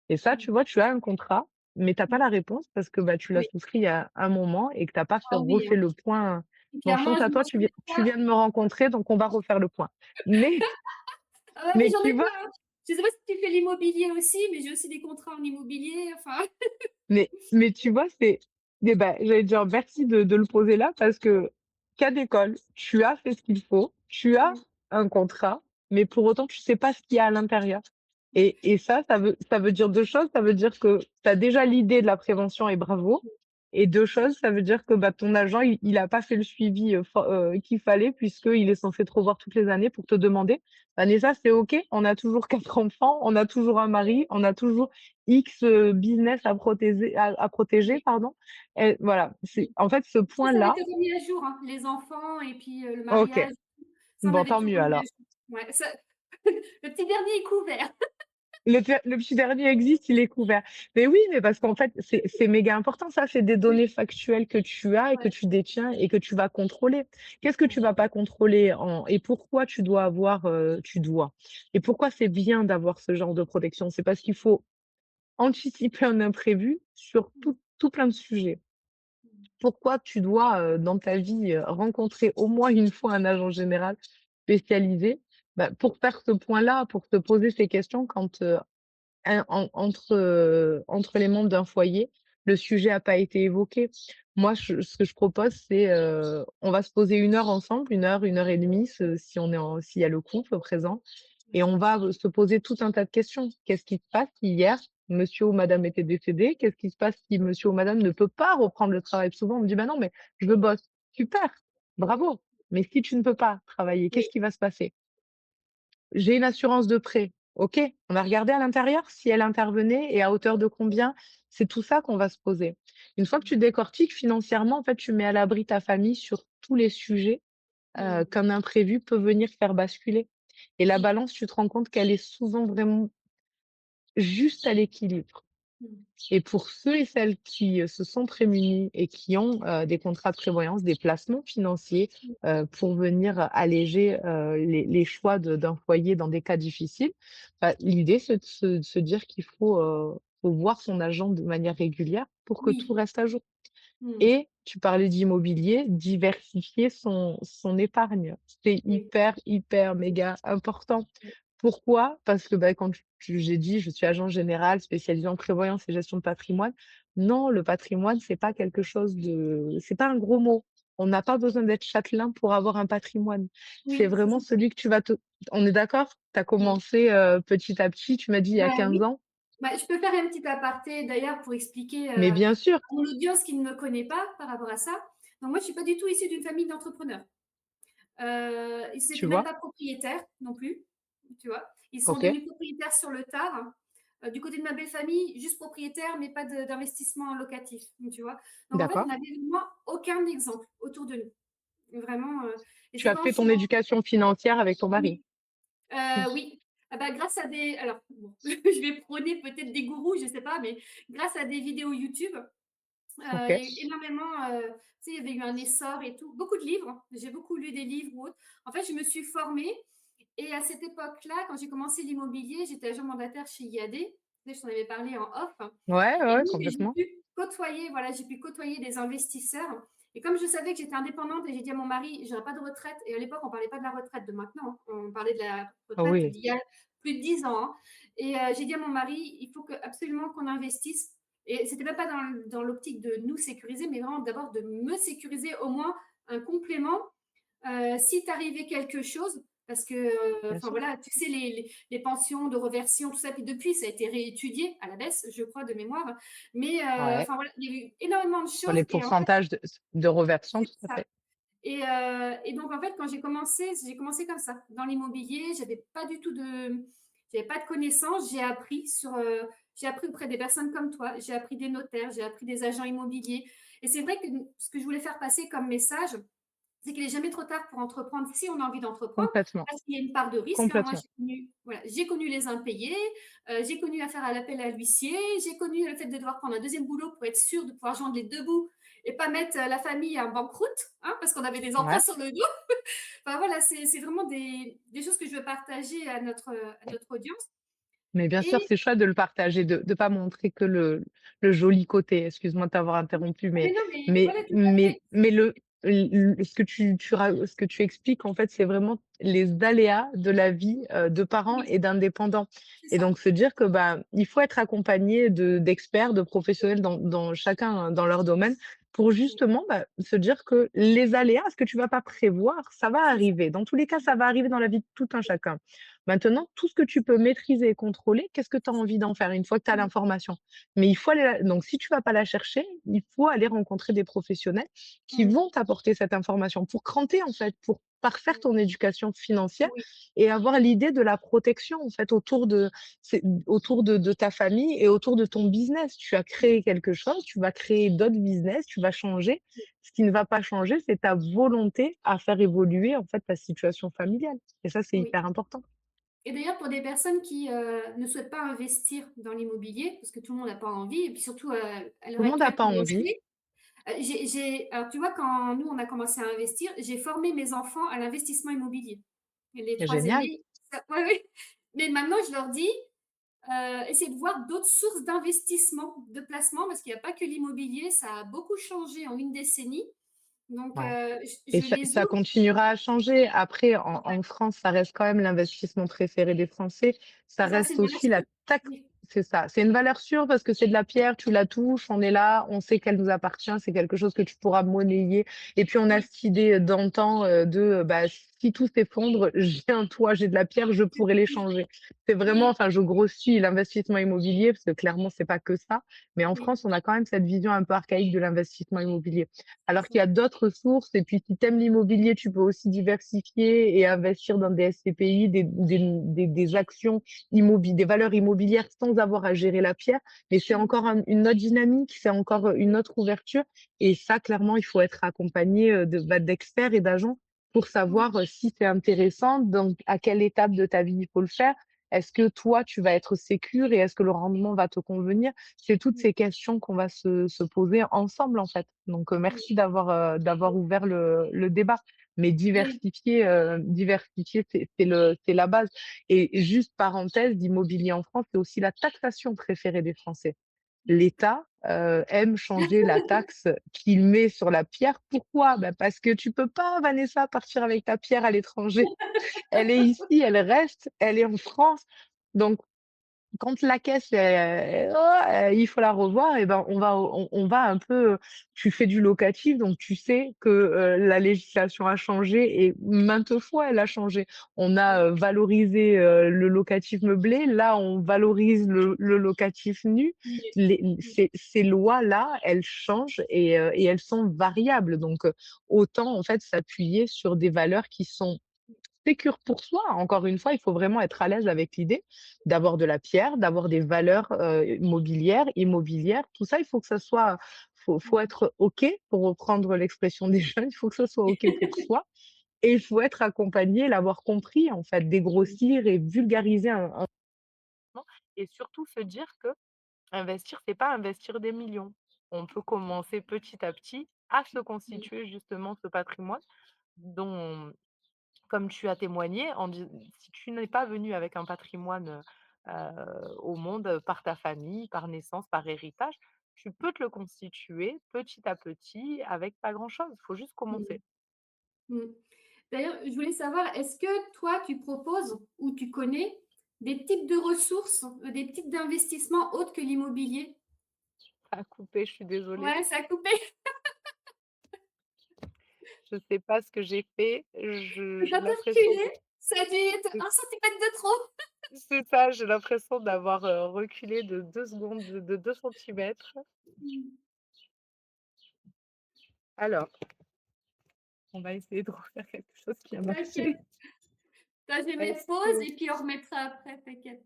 Et ça, mmh, tu vois, tu as un contrat, mais tu as pas mmh. la réponse parce que, bah, tu l'as Oui, souscrit il y a un moment et que tu as pas fait ah oui, hein. refait le point. Et Bon, clairement, chance je à m'en toi, souviens tu pas. viens de me rencontrer, donc on va refaire le point. Mais Ah ouais, mais mais j'en ai tu vois? plein, hein. Je sais pas si tu fais l'immobilier aussi, mais j'ai aussi des contrats en immobilier, enfin. Mais tu vois, c'est bah, j'allais dire merci de le poser là parce que cas d'école, tu as fait ce qu'il faut, tu as Mmh, un contrat, mais pour autant, tu sais pas ce qu'il y a à l'intérieur. mmh, Et ça veut dire 2 choses. Ça veut dire que tu as déjà l'idée de la prévention et bravo. Et 2 choses, ça veut dire que, bah, ton agent, il a pas fait le suivi, qu'il fallait puisqu'il est censé te revoir toutes les années pour te demander: «Vanessa, c'est OK? On a toujours 4 enfants, on a toujours un mari, on a toujours X, business à protéger, oui. pardon». Et voilà, c'est en fait ce Ça avait point-là été remis à jour, hein, les enfants et puis, le OK, mariage, ça on bon avait tant tout mieux remis à alors. jour. Ouais, ça le petit dernier est couvert. Le petit dernier existe, il est couvert. Mais oui, mais parce qu'en fait, c'est méga important ça, c'est des Oui, données factuelles que tu as et que ouais, tu détiens et que tu vas contrôler. Qu'est-ce que tu vas pas contrôler en et pourquoi tu dois avoir, tu dois et pourquoi c'est bien d'avoir ce genre de protection? C'est parce qu'il faut anticiper un imprévu sur mmh, tout plein de sujets. mmh, Pourquoi tu dois, dans ta vie, rencontrer au moins une fois un agent général spécialisé? Bah, pour faire ce point-là, pour te poser ces questions quand, entre les membres d'un foyer, le sujet a pas été évoqué. Moi, ce que je propose, c'est, on va se poser 1 heure ensemble, 1 heure et demie, si on est s'il y a le couple présent et on va, se poser tout un tas de questions. Qu'est-ce qui se passe hier? monsieur ou madame était décédé, qu'est-ce qui se passe si monsieur ou madame ne peut pas reprendre le travail? Souvent, on me dit: «Bah non, mais je bosse». Super, bravo, mais si tu ne peux pas travailler, qu'est-ce Oui. qui va se passer? J'ai une assurance de prêt. OK, on a regardé à l'intérieur si elle intervenait et à hauteur de combien? C'est tout ça qu'on va se poser. Une fois que tu décortiques financièrement, en fait, tu mets à l'abri ta famille sur tous les sujets, Mmh. qu'un imprévu peut venir faire basculer et la Oui. balance, tu te rends compte qu'elle est souvent vraiment juste à l'équilibre. Mmh. Et pour ceux et celles qui, se sont prémunis et qui ont, des contrats de prévoyance, des placements financiers, Mmh. pour venir alléger, les choix d'un foyer dans des cas difficiles, bah, l'idée c'est de se dire qu'il faut voir son agent de manière régulière pour que tout Oui. reste à jour. Mmh. Et tu parlais d'immobilier, diversifier son épargne. C'est Oui. hyper, hyper méga important. Oui. Pourquoi? Parce que, bah, quand j'ai dit: «Je suis agent général spécialisé en prévoyance et gestion de patrimoine». Non, le patrimoine, c'est pas un gros mot. On n'a pas besoin d'être châtelain pour avoir un patrimoine. C'est Oui, c'est vraiment ça. celui que tu vas te on est d'accord? Tu as Mmh. commencé, petit à petit, tu m'as dit il y a Bah, 15 oui. ans? Bah, je peux faire un petit aparté d'ailleurs pour expliquer, Mais bien sûr, à mon audience qui ne me connaît pas par rapport à ça. Donc moi, je suis pas du tout issue d'une famille d'entrepreneurs. Ils tu étaient même vois? pas propriétaires non plus, tu vois? Ils sont OK, devenus propriétaires sur le tard. Du côté de ma belle famille, juste propriétaires, mais pas d'investissement locatif, tu vois? Donc en fait, on d'accord. n'avait vraiment aucun exemple autour de nous, vraiment, et Tu c'est as quand je fait suis ton éducation financière avec ton mari? oui, oui. Ah bah, grâce à des alors bon, je vais prôner peut-être des gourous, je sais pas, mais grâce à des vidéos YouTube, il OK. y a eu énormément, tu sais, il y avait eu un essor et tout. Beaucoup de livres, j'ai beaucoup lu des livres ou autres. En fait, je me suis formée et à cette époque-là, quand j'ai commencé l'immobilier, j'étais agent mandataire chez IAD. Tu sais, je t'en avais parlé en off. Ouais, ouais, Et ouais, donc j'ai complètement. pu côtoyer, voilà, j'ai pu côtoyer des investisseurs et comme je savais que j'étais indépendante et j'ai dit à mon mari: «J'aurai pas de retraite» et à l'époque, on parlait pas de la retraite de maintenant, hein, on parlait de la Ah retraite oui, d'il y a plus de 10 ans, hein, et j'ai dit à mon mari: «Il faut que absolument qu'on investisse» et c'était même pas dans l'optique de nous sécuriser, mais vraiment d'abord de me sécuriser au moins un complément, si t'arrivait quelque chose parce que, bien enfin sûr. voilà, tu sais les pensions de reversion, tout ça, puis depuis ça a été réétudié à la baisse, je crois de mémoire, mais Ouais, enfin voilà, il y a eu énormément de sur choses les et en fait pourcentages de reversion, c'est tout à ça. fait. Et donc en fait, quand j'ai commencé comme ça, dans l'immobilier. J'avais pas de connaissances. J'ai appris auprès des personnes comme toi. J'ai appris des notaires, j'ai appris des agents immobiliers. Et c'est vrai que ce que je voulais faire passer comme message, c'est qu'il est jamais trop tard pour entreprendre si on a envie d'entreprendre, Complètement, parce qu'il y a une part de risque, hein. Moi, complètement. voilà, j'ai connu les impayés, j'ai connu à faire à l'appel à l'huissier, j'ai connu le fait de devoir prendre un deuxième boulot pour être sûr de pouvoir joindre les 2 bouts et pas mettre, la famille en banqueroute, hein, parce qu'on avait des emprunts Ouais. sur le dos. Enfin voilà, c'est vraiment des choses que je veux partager à notre audience Mais bien sûr, et c'est chouette de le partager, de pas montrer que le joli côté. Excuse-moi de t'avoir oui. interrompu, Ah mais mais non, mais mais voilà, tout à mais fait. mais ce que tu expliques, en fait, c'est vraiment les aléas de la vie, de parents Oui, et d'indépendants c'est et ça. donc se dire que, bah, il faut être accompagné d'experts, de professionnels dans chacun dans leur domaine pour Oui, justement, bah, se dire que les aléas, ce que tu vas pas prévoir, ça va c'est ça. arriver. Dans tous les cas, ça va arriver dans la vie de tout un chacun. Maintenant, tout ce que tu peux maîtriser et contrôler, qu'est-ce que tu as envie d'en faire une fois que tu as Mmh. l'information? Mais il faut aller donc si tu vas pas la chercher, il faut aller rencontrer des professionnels qui Mmh. vont t'apporter cette information pour cranter, en fait, pour parfaire Mmh. ton éducation financière Oui, et avoir l'idée de la protection, en fait, autour de ta famille et autour de ton business. Tu as créé quelque chose, tu vas créer d'autres business, tu vas changer. Ce qui ne va pas changer, c'est ta volonté à faire évoluer, en fait, ta situation familiale et ça, c'est oui. hyper important. Et d'ailleurs, pour des personnes qui, ne souhaitent pas investir dans l'immobilier, parce que tout le monde n'a pas envie et puis surtout, à l'heure Tout le monde n'a actuelle, pas pour envie. lancer, alors tu vois, quand nous, on a commencé à investir, j'ai formé mes enfants à l'investissement immobilier. Et les 3 Génial, aînés, ça ouais, ouais. Mais maintenant, je leur dis, essayez de voir d'autres sources d'investissement, de placement, parce qu'il y a pas que l'immobilier, ça a beaucoup changé en une décennie. Donc, ouais et je ça les ça ouvre. continuera à changer. Après, en Ouais, France, ça reste quand même l'investissement préféré des Français. Ça c'est ça, c'est reste une aussi relation. la tax Oui, C'est ça. C'est une valeur sûre parce que c'est de la pierre, tu la touches, on est là, on sait qu'elle nous appartient, c'est quelque chose que tu pourras monnayer et puis on a Oui, cette idée, d'antan, bah, si tout s'effondre, j'ai un toit, j'ai de la pierre, je pourrais l'échanger. C'est vraiment oui, enfin, je grossis l'investissement immobilier parce que clairement, c'est pas que ça, mais en oui, France, on a quand même cette vision un peu archaïque de l'investissement immobilier. c'est Alors ça. qu'il y a d'autres sources et puis si tu aimes l'immobilier, tu peux aussi diversifier et investir dans des SCPI, des actions des valeurs immobilières sans avoir à gérer la pierre, mais c'est Mmh. encore une autre dynamique, c'est encore une autre ouverture. Et ça, clairement, il faut être accompagné d'experts et d'agents pour Oui, savoir si c'est intéressant, donc à quelle étape de ta vie il faut le faire. Est-ce que toi, tu vas être sécure et est-ce que le rendement va te convenir? C'est toutes oui, ces questions qu'on va se poser ensemble, en fait. Donc, oui, merci d'avoir ouvert le débat. Mais oui, diversifier, c'est la base. Et juste parenthèse, d'immobilier en France, c'est aussi la taxation préférée des Français. L'État, aime changer la taxe qu'il met sur la pierre. Pourquoi? Bah, parce que tu peux pas, Vanessa, partir avec ta pierre à l'étranger. Elle est ici, elle reste, elle est en France. Donc quand la caisse, il faut la revoir et ben, on va un peu, tu fais du locatif, donc tu sais que, la législation a changé et maintes fois elle a changé. On a, oui, valorisé, le locatif meublé, là on valorise le locatif nu. oui, oui, Ces lois-là, elles changent et elles sont variables, donc autant en fait s'appuyer sur des valeurs qui sont sécure pour soi. Encore une fois, il faut vraiment être à l'aise avec l'idée d'avoir de la pierre, d'avoir des valeurs, immobilières. Tout ça, il faut que ça soit faut être OK, pour reprendre l'expression des jeunes, il faut que ça soit OK pour soi et il faut être accompagné, l'avoir compris, en fait, oui, dégrossir et vulgariser un et surtout se dire que investir, c'est pas investir des millions. On peut commencer petit à petit à se oui, constituer justement ce patrimoine dont comme tu as témoigné en dis si tu n'es pas venu avec un patrimoine, au monde, par ta famille, par naissance, par héritage, tu peux te le constituer petit à petit avec pas grand-chose. Il faut juste mmh, commencer. mmh. D'ailleurs, je voulais savoir, est-ce que toi, tu proposes ou tu connais des types de ressources, des types d'investissements autres que l'immobilier? Ça a coupé, je suis désolée. Ouais, ça a coupé. Je sais pas ce que j'ai fait. Je Ça j'ai t'a l'impression de reculé, ça a dû être de 1 centimètre de trop. c'est ça, j'ai l'impression d'avoir, reculé de 2 secondes, de 2 centimètres. Mmh. Alors, on va essayer de refaire quelque chose qui a T'inquiète. marché. Bah, je vais mettre Est-ce pause que et puis on remettra après, t'inquiète.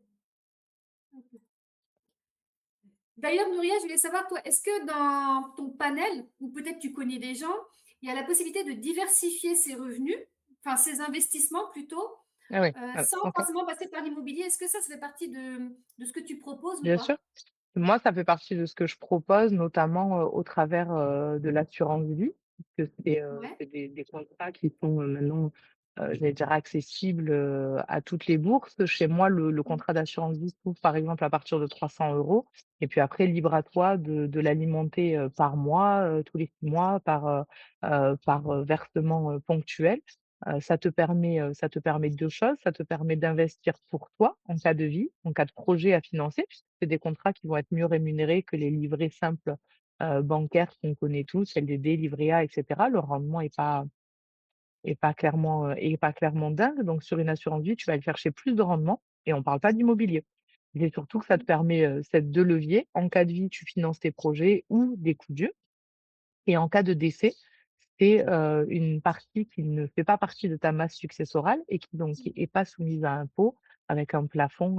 D'ailleurs, Nouria, je voulais savoir, toi, est-ce que dans ton panel, ou peut-être tu connais des gens, il y a la possibilité de diversifier ses revenus, enfin ses investissements plutôt, ah oui, sans OK, forcément passer par l'immobilier? Est-ce que ça fait partie de ce que tu proposes ou bien sûr. pas? Moi, ça fait partie de ce que je propose, notamment, au travers, de l'assurance vie, puisque Ouais. c'est des contrats qui sont, maintenant, j'allais dire accessibles, à toutes les bourses. Chez moi, le Mmh. contrat d'assurance vie se trouve, par exemple, à partir de 300 € et puis après, libre à toi de l'alimenter, par mois, tous les 6 mois, par, versement, ponctuel. Ça te permet 2 choses, ça te permet d'investir pour toi en cas de vie, en cas de projet à financer, puisque c'est des contrats qui vont être mieux rémunérés que les livrets simples, bancaires qu'on connaît tous, LDD, livret A et cetera. Le rendement est pas clairement dingue, donc sur une assurance vie, tu vas aller chercher plus de rendement et on parle pas d'immobilier. Mais surtout que ça te permet, ces 2 leviers. En cas de vie, tu finances tes projets ou des coups durs et en cas de décès, c'est, une partie qui ne fait pas partie de ta masse successorale et qui donc est pas soumise à impôt avec un plafond,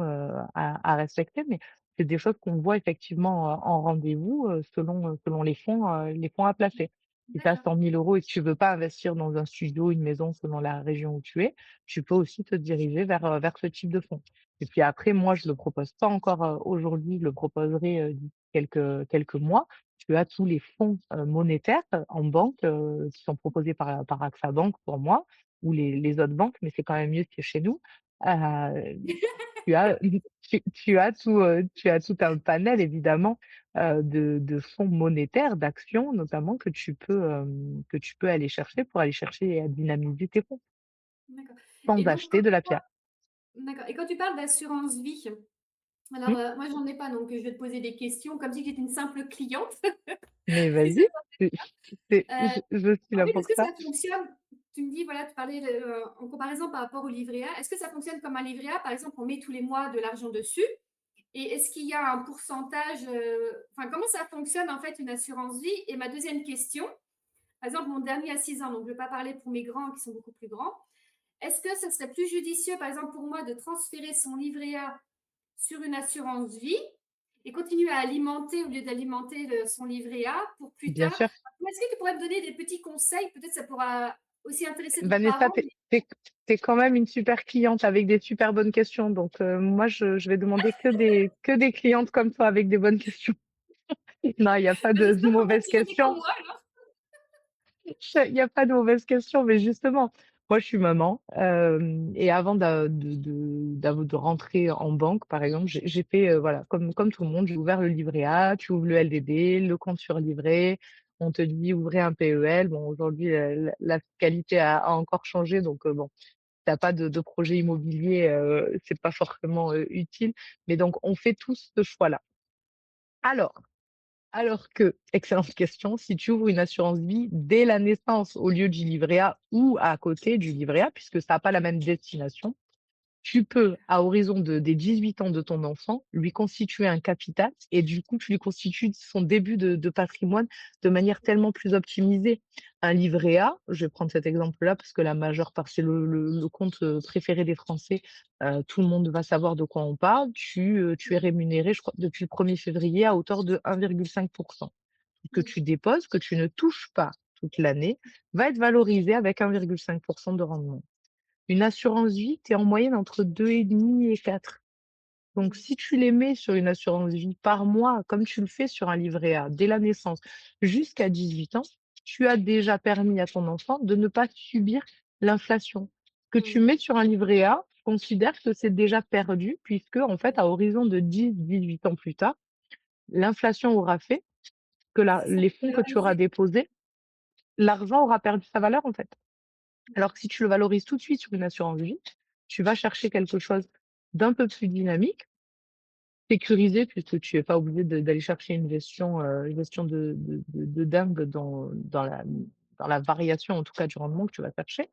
à respecter. Mais c'est des choses qu'on voit effectivement, en rendez-vous, selon les fonds à placer. Si tu as D'accord. 100 000 € et que tu veux pas investir dans un studio, une maison selon la région où tu es, tu peux aussi te diriger vers ce type de fonds. Et puis après, moi, je le propose pas encore, aujourd'hui, je le proposerai, d'ici quelques mois. Tu as tous les fonds, monétaires, en banque, qui sont proposés par AXA Bank pour moi ou les autres banques, mais c'est quand même mieux que chez nous. Heu, tu as tu as tout un panel évidemment, de fonds monétaires, d'actions notamment que tu peux aller chercher pour aller chercher et à dynamiser tes fonds, D'accord. sans Et donc acheter de la pierre. d'accord, et quand tu parles d'assurance vie, Alors, Mmh, moi, j'en ai pas, donc je vais te poser des questions comme si j'étais une simple cliente, mais si ça vas-y, t'embête c'est pas. je suis En là fait, pour est-ce que ça. ça fonctionne? Tu me dis, voilà, tu parlais en comparaison par rapport au livret A. Est-ce que ça fonctionne comme un livret A? Par exemple, on met tous les mois de l'argent dessus et est-ce qu'il y a un pourcentage, enfin, comment ça fonctionne, en fait, une assurance vie? Et ma deuxième question, par exemple, mon dernier a 6 ans, donc je ne vais pas parler pour mes grands qui sont beaucoup plus grands. Est-ce que ça serait plus judicieux, par exemple, pour moi, de transférer son livret A sur une assurance vie et continuer à alimenter au lieu d'alimenter son livret A pour plus Bien tard? sûr. Est-ce que tu pourrais me donner des petits conseils? Peut-être ça pourra aussi intéresser d'autres Vanessa, parents. tu es quand même une super cliente avec des super bonnes questions. Donc, moi, je vais demander que des clientes comme toi avec des bonnes questions. Non, il y a pas Mais de j'espère qu'on va mauvaises attirer des comme questions. moi alors. Il y a pas de mauvaises questions, mais justement, moi, je suis maman, et avant de rentrer en banque, par exemple, j'ai fait, voilà, comme tout le monde, j'ai ouvert le livret A, tu ouvres le LDD, le compte sur livret, on te dit: «Ouvrez un PEL». Bon, aujourd'hui, la fiscalité a encore changé, donc, bon, tu as pas de projet immobilier, c'est pas forcément, utile, mais donc on fait tous ce choix-là. Alors alors que, excellente question, si tu ouvres une assurance vie dès la naissance au lieu du livret A ou à côté du livret A, puisque ça a pas la même destination, tu peux, à horizon des 18 ans de ton enfant, lui constituer un capital et du coup, tu lui constitues son début de patrimoine de manière tellement plus optimisée. Un livret A, je vais prendre cet exemple-là parce que la majeure part, c'est le compte préféré des Français. Tout le monde va savoir de quoi on parle. Tu es rémunéré, je crois, depuis le 1er février à hauteur de 1,5%. Que Mmh, tu déposes, que tu ne touches pas toute l'année, va être valorisé avec 1,5% de rendement. Une assurance vie, tu es en moyenne entre 2,5 et 4. Donc, mmh, si tu les mets sur une assurance vie par mois, comme tu le fais sur un livret A, dès la naissance jusqu'à 18 ans, tu as déjà permis à ton enfant de ne pas subir l'inflation. Ce que tu mmh, mets sur un livret A, je considère que c'est déjà perdu, puisque, en fait, à horizon de 10-18 ans plus tard, l'inflation aura fait que c'est ça, les fonds que tu auras valoriser. déposés, l'argent aura perdu sa valeur, en fait. Alors que si tu le valorises tout de suite sur une assurance vie, tu vas chercher quelque chose d'un peu plus dynamique, sécurisé, puisque tu es pas obligé d'aller chercher une gestion de dingue dans la variation, en tout cas, du rendement que tu vas chercher.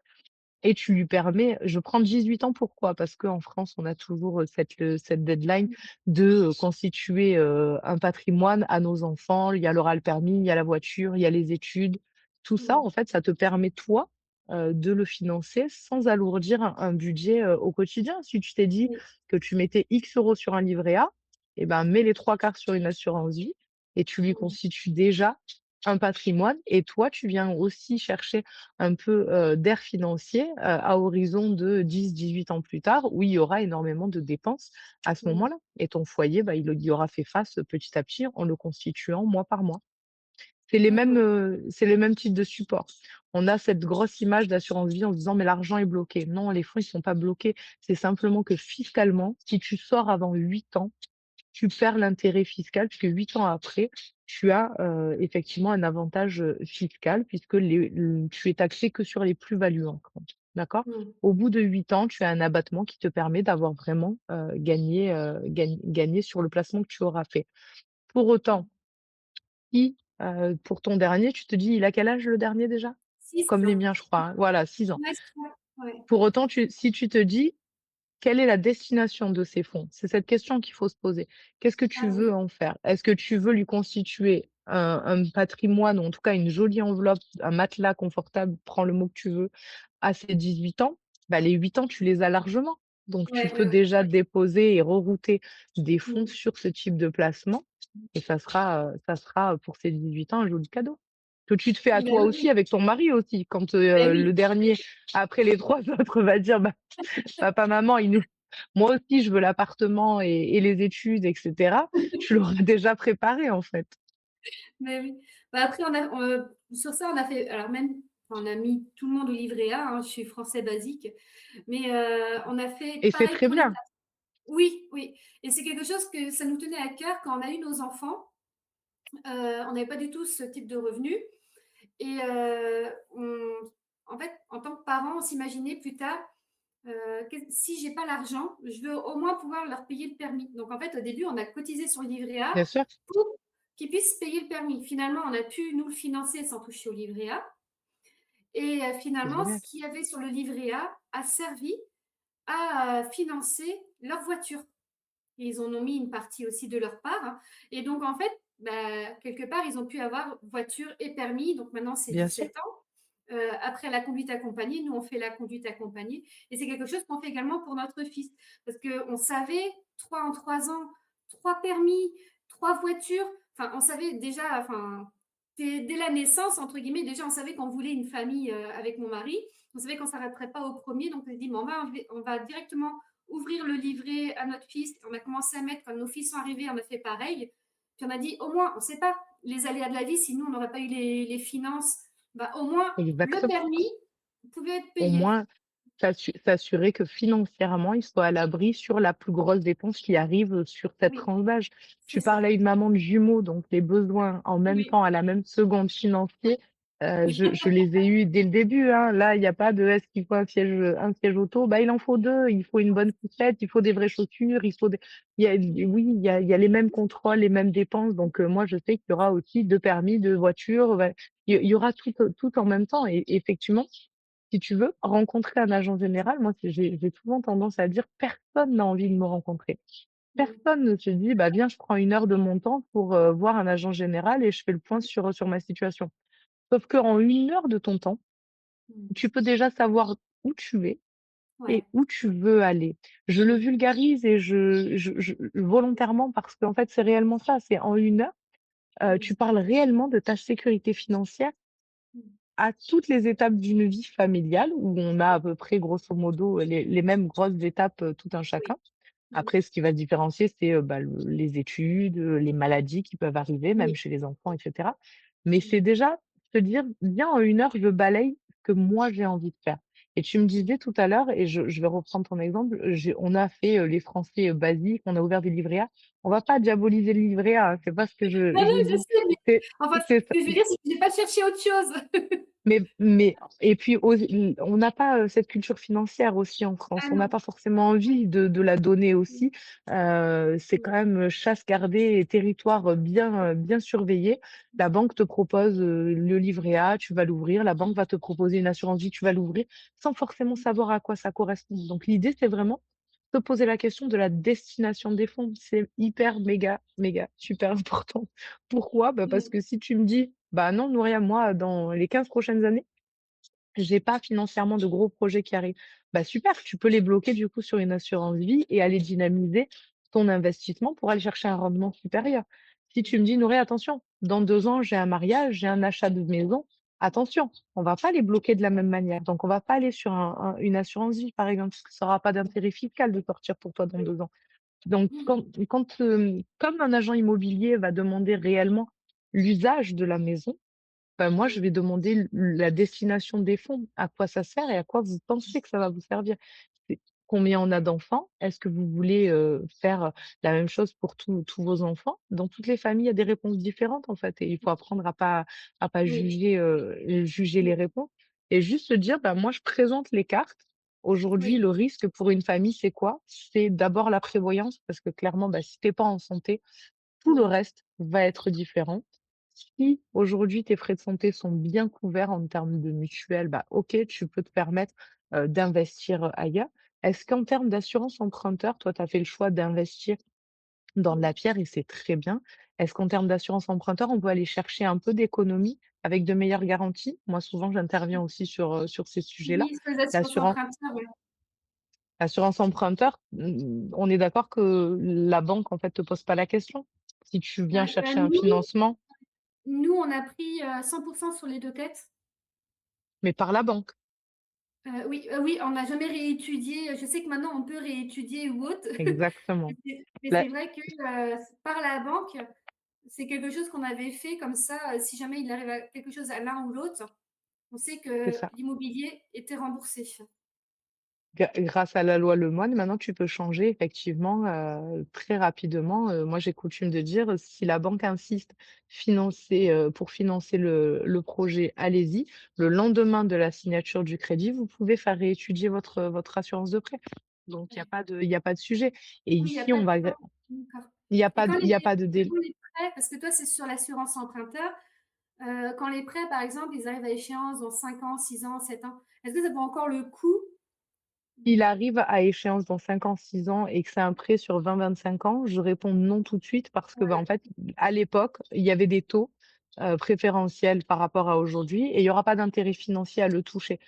Et tu lui permets je prends 18 ans, pourquoi? Parce qu'en France, on a toujours, cette deadline de, constituer, un patrimoine à nos enfants. Il y a l'oral permis, il y a la voiture, il y a les études. Tout ça, Mmh, en fait, ça te permet, toi, de le financer sans alourdir un budget, au quotidien. Si tu t'es dit oui, que tu mettais X euros sur un livret A, et ben, mets les 3/4 sur une assurance vie et tu lui mmh, constitues déjà un patrimoine et toi, tu viens aussi chercher un peu, d'air financier, à horizon de 10-18 ans plus tard, où il y aura énormément de dépenses à ce mmh, moment-là et ton foyer, bah, il y aura fait face, petit à petit en le constituant mois par mois. d'accord. C'est les mêmes types de supports. On a cette grosse image d'assurance vie en se disant: «Mais l'argent est bloqué». Non, les fonds, ils sont pas bloqués. C'est simplement que fiscalement, si tu sors avant 8 ans, tu perds l'intérêt fiscal puisque 8 ans après, tu as, effectivement un avantage, fiscal puisque tu es taxé que sur les plus-values encore, d'accord? Mmh, Au bout de 8 ans, tu as un abattement qui te permet d'avoir vraiment, gagné sur le placement que tu auras fait. Pour mmh. autant, si, pour ton dernier, tu te dis il a quel âge le dernier déjà? 6 Comme les ans. miens, je crois, hein. Voilà, 6 ans. Ouais, c'est ça, ouais. Pour autant, si tu te dis: quelle est la destination de ces fonds? C'est cette question qu'il faut se poser. Qu'est-ce que tu Ah oui, veux en faire? Est-ce que tu veux lui constituer un patrimoine ou en tout cas une jolie enveloppe, un matelas confortable, prends le mot que tu veux, à ses 18 ans? Bah, les 8 ans, tu les as largement. Donc tu ouais, peux ouais, ouais. déjà déposer et rerouter des fonds Mmh. sur ce type de placement et ça sera, pour ces 18 ans un joli cadeau. Que tu te fais à Bah toi oui, aussi avec ton mari aussi quand, bah oui. le dernier après les 3 autres va dire: «Bah, papa, maman, il nous moi aussi je veux l'appartement et les études et cetera». Tu l'auras déjà préparé, en fait. Bah oui. Bah, après sur ça, on a fait alors même enfin, on a mis tout le monde au livret A, hein, je suis français basique, mais on a fait Et c'est pareil très pour les bien. patries. Oui, oui et c'est quelque chose que ça nous tenait à cœur quand on a eu nos enfants. On n'avait pas du tout ce type de revenu et on en fait, en tant que parents, on s'imaginait plus tard, qu'est si j'ai pas l'argent, je veux au moins pouvoir leur payer le permis. Donc en fait, au début, on a cotisé sur le livret A Bien sûr, pour qu'ils puissent payer le permis. Finalement, on a pu nous le financer sans toucher au livret A et c'est finalement, génial. ce qu'il y avait sur le livret A servi à, financer leur voiture. Et ils en ont mis une partie aussi de leur part, hein. Et donc en fait, bah, quelque part, ils ont pu avoir voiture et permis. Donc maintenant, c'est Bien sûr, 17 ans. Après la conduite accompagnée, nous, on fait la conduite accompagnée et c'est quelque chose qu'on fait également pour notre fils parce qu'on savait 3 en 3 ans, 3 permis, 3 voitures. Enfin, on savait déjà, enfin, dès la naissance, entre guillemets, déjà, on savait qu'on voulait une famille avec mon mari. On savait qu'on ne s'arrêterait pas au premier. Donc, on s'est dit, bon, on va directement ouvrir le livret à notre fils. On a commencé à mettre, quand nos fils sont arrivés, on a fait pareil. Puis on a dit, au moins, on ne sait pas les aléas de la vie, sinon on n'aurait pas eu les finances. Bah, au moins, le exactement. permis pouvait être Au payé. moins, s'assurer que financièrement, ils soient à l'abri sur la plus grosse dépense qui arrive, sur cette Oui, tranche d'âge. c'est Tu ça. parles à une maman de jumeaux, donc les besoins en même Oui, temps, à la même seconde financiers, je les ai eus dès le début, hein. Là, il y a pas de: «Est-ce qu'il faut un siège auto?» Bah, il en faut 2. Il faut une bonne poussette, il faut des vraies chaussures, il faut des il y a oui, il y a les mêmes contrôles, les mêmes dépenses, donc moi, je sais qu'il y aura aussi 2 permis, 2 voitures, bah, il y aura tout en même temps et effectivement, si tu veux rencontrer un agent général, moi, j'ai souvent tendance à dire: «Personne n'a envie de me rencontrer». mmh, Personne ne se dit: «Bah, viens, je prends 1 heure de mon temps pour, voir un agent général et je fais le point sur ma situation». Sauf qu'en 1 heure de ton temps, mmh, tu peux déjà savoir où tu es ouais, et où tu veux aller. Je le mmh, vulgarise et je volontairement parce qu'en fait, c'est réellement ça, c'est en 1 heure, mmh, tu parles réellement de ta sécurité financière mmh, à toutes les étapes d'une vie familiale où on a à peu près grosso modo les mêmes grosses étapes, tout un oui, chacun. mmh, Après ce qui va se différencier, c'est, bah, les études, les maladies qui peuvent arriver, même oui, chez les enfants et cetera. Mais mmh, c'est déjà se dire: «Viens, en 1 heure, je balaye ce que moi j'ai envie de faire». Et tu me mmh. disais tout à l'heure et je vais reprendre ton exemple, j'ai on a fait, les Français, basiques, on a ouvert des livrets A. On va pas diaboliser le livret A, hein, c'est pas ce que Non, je non, je dis. sais, mais C'est enfin, c'est ce que je veux dire, c'est que j'ai pas cherché autre chose. mais et puis on n'a pas, cette culture financière aussi en France. Ah On n'a non, pas forcément oui, envie de la donner mmh, aussi. C'est mmh, quand même, chasse gardée et territoire, bien surveillé. La banque te propose, le livret A, tu vas l'ouvrir. La banque va te proposer une assurance vie, tu vas l'ouvrir, sans forcément savoir à quoi ça correspond. Donc l'idée, c'est vraiment se poser la question de la destination des fonds. C'est hyper, méga, méga, super important. Pourquoi? Bah, parce mmh, que si tu me dis: «Bah, non Nouria, moi, dans les 15 prochaines années, j'ai pas financièrement de gros projets qui arrivent». Bah, super, tu peux les bloquer du coup sur une assurance vie et aller dynamiser ton investissement pour aller chercher un rendement supérieur. Si tu me dis: «Nouria, attention, dans 2 ans, j'ai un mariage, j'ai un achat de maison», attention, on va pas les bloquer de la même manière. Donc on va pas aller sur une assurance vie, par exemple, parce que ça aura pas d'intérêt fiscal de sortir pour toi dans oui, 2 ans. Donc comme un agent immobilier va demander réellement l'usage de la maison, bah, moi, je mmh, vais demander la destination des fonds, à quoi ça sert et à quoi vous pensez que ça va vous servir. C'est combien on a d'enfants? Est-ce que vous voulez, faire, la même chose pour tous vos enfants? Dans toutes les familles, il y a des réponses différentes, en fait, et il faut apprendre à pas oui, juger mmh, les réponses et juste se dire: «Bah, moi, je présente les cartes. Aujourd'hui, oui, le risque pour une famille, c'est quoi? C'est d'abord la prévoyance», parce que clairement, bah, si tu es pas en santé, tout le mmh, reste va être différent. Si aujourd'hui tes frais de santé sont bien couverts en termes de mutuelle, bah, OK, tu peux te permettre, d'investir, ailleurs. Est-ce qu'en termes d'assurance emprunteur, toi, tu as fait le choix d'investir dans de mmh, la pierre et c'est très bien. Est-ce qu'en termes d'assurance emprunteur, on peut aller chercher un peu d'économie avec de meilleures garanties? Moi, souvent, j'interviens aussi sur ces sujets-là. oui, sur les assurances L'assuran emprunteurs, ouais. l'assurance emprunteur, on est d'accord que la banque, en fait, te pose pas la question? Si tu viens chercher un Nous, financement, on a pris, 100 sur les 2 têtes. mais par la banque. Oui, oui, on n'a jamais réétudié. Je sais que maintenant on peut réétudier ou autre. Exactement. Mais La c'est vrai que, par la banque, c'est quelque chose qu'on avait fait comme ça, si jamais il arrive à quelque chose à l'un ou l'autre, on sait c'est que ça. l'immobilier était remboursé. Grâce à la loi Lemoine, maintenant tu peux changer effectivement, très rapidement. Moi, j'ai coutume de dire, si la banque insiste pour financer le projet, allez-y. Le lendemain de la signature du crédit, vous pouvez faire réétudier votre assurance de prêt. Donc il y a pas de sujet et Oui, il y a ici, pas on de va temps. D'accord. Et il y a pas de délai. quand les prêts parce que toi, c'est sur l'assurance emprunteur, quand les prêts, par exemple, ils arrivent à échéance dans 5 ans, 6 ans, 7 ans, est-ce que ça vaut encore le coup? Il arrive à échéance dans 5 ans, 6 ans et que c'est un prêt sur 20-25 ans, je réponds non tout de suite parce que, bah, en Ouais, fait, à l'époque, il y avait des taux, préférentiels par rapport à aujourd'hui et il y aura pas d'intérêt financier à le toucher.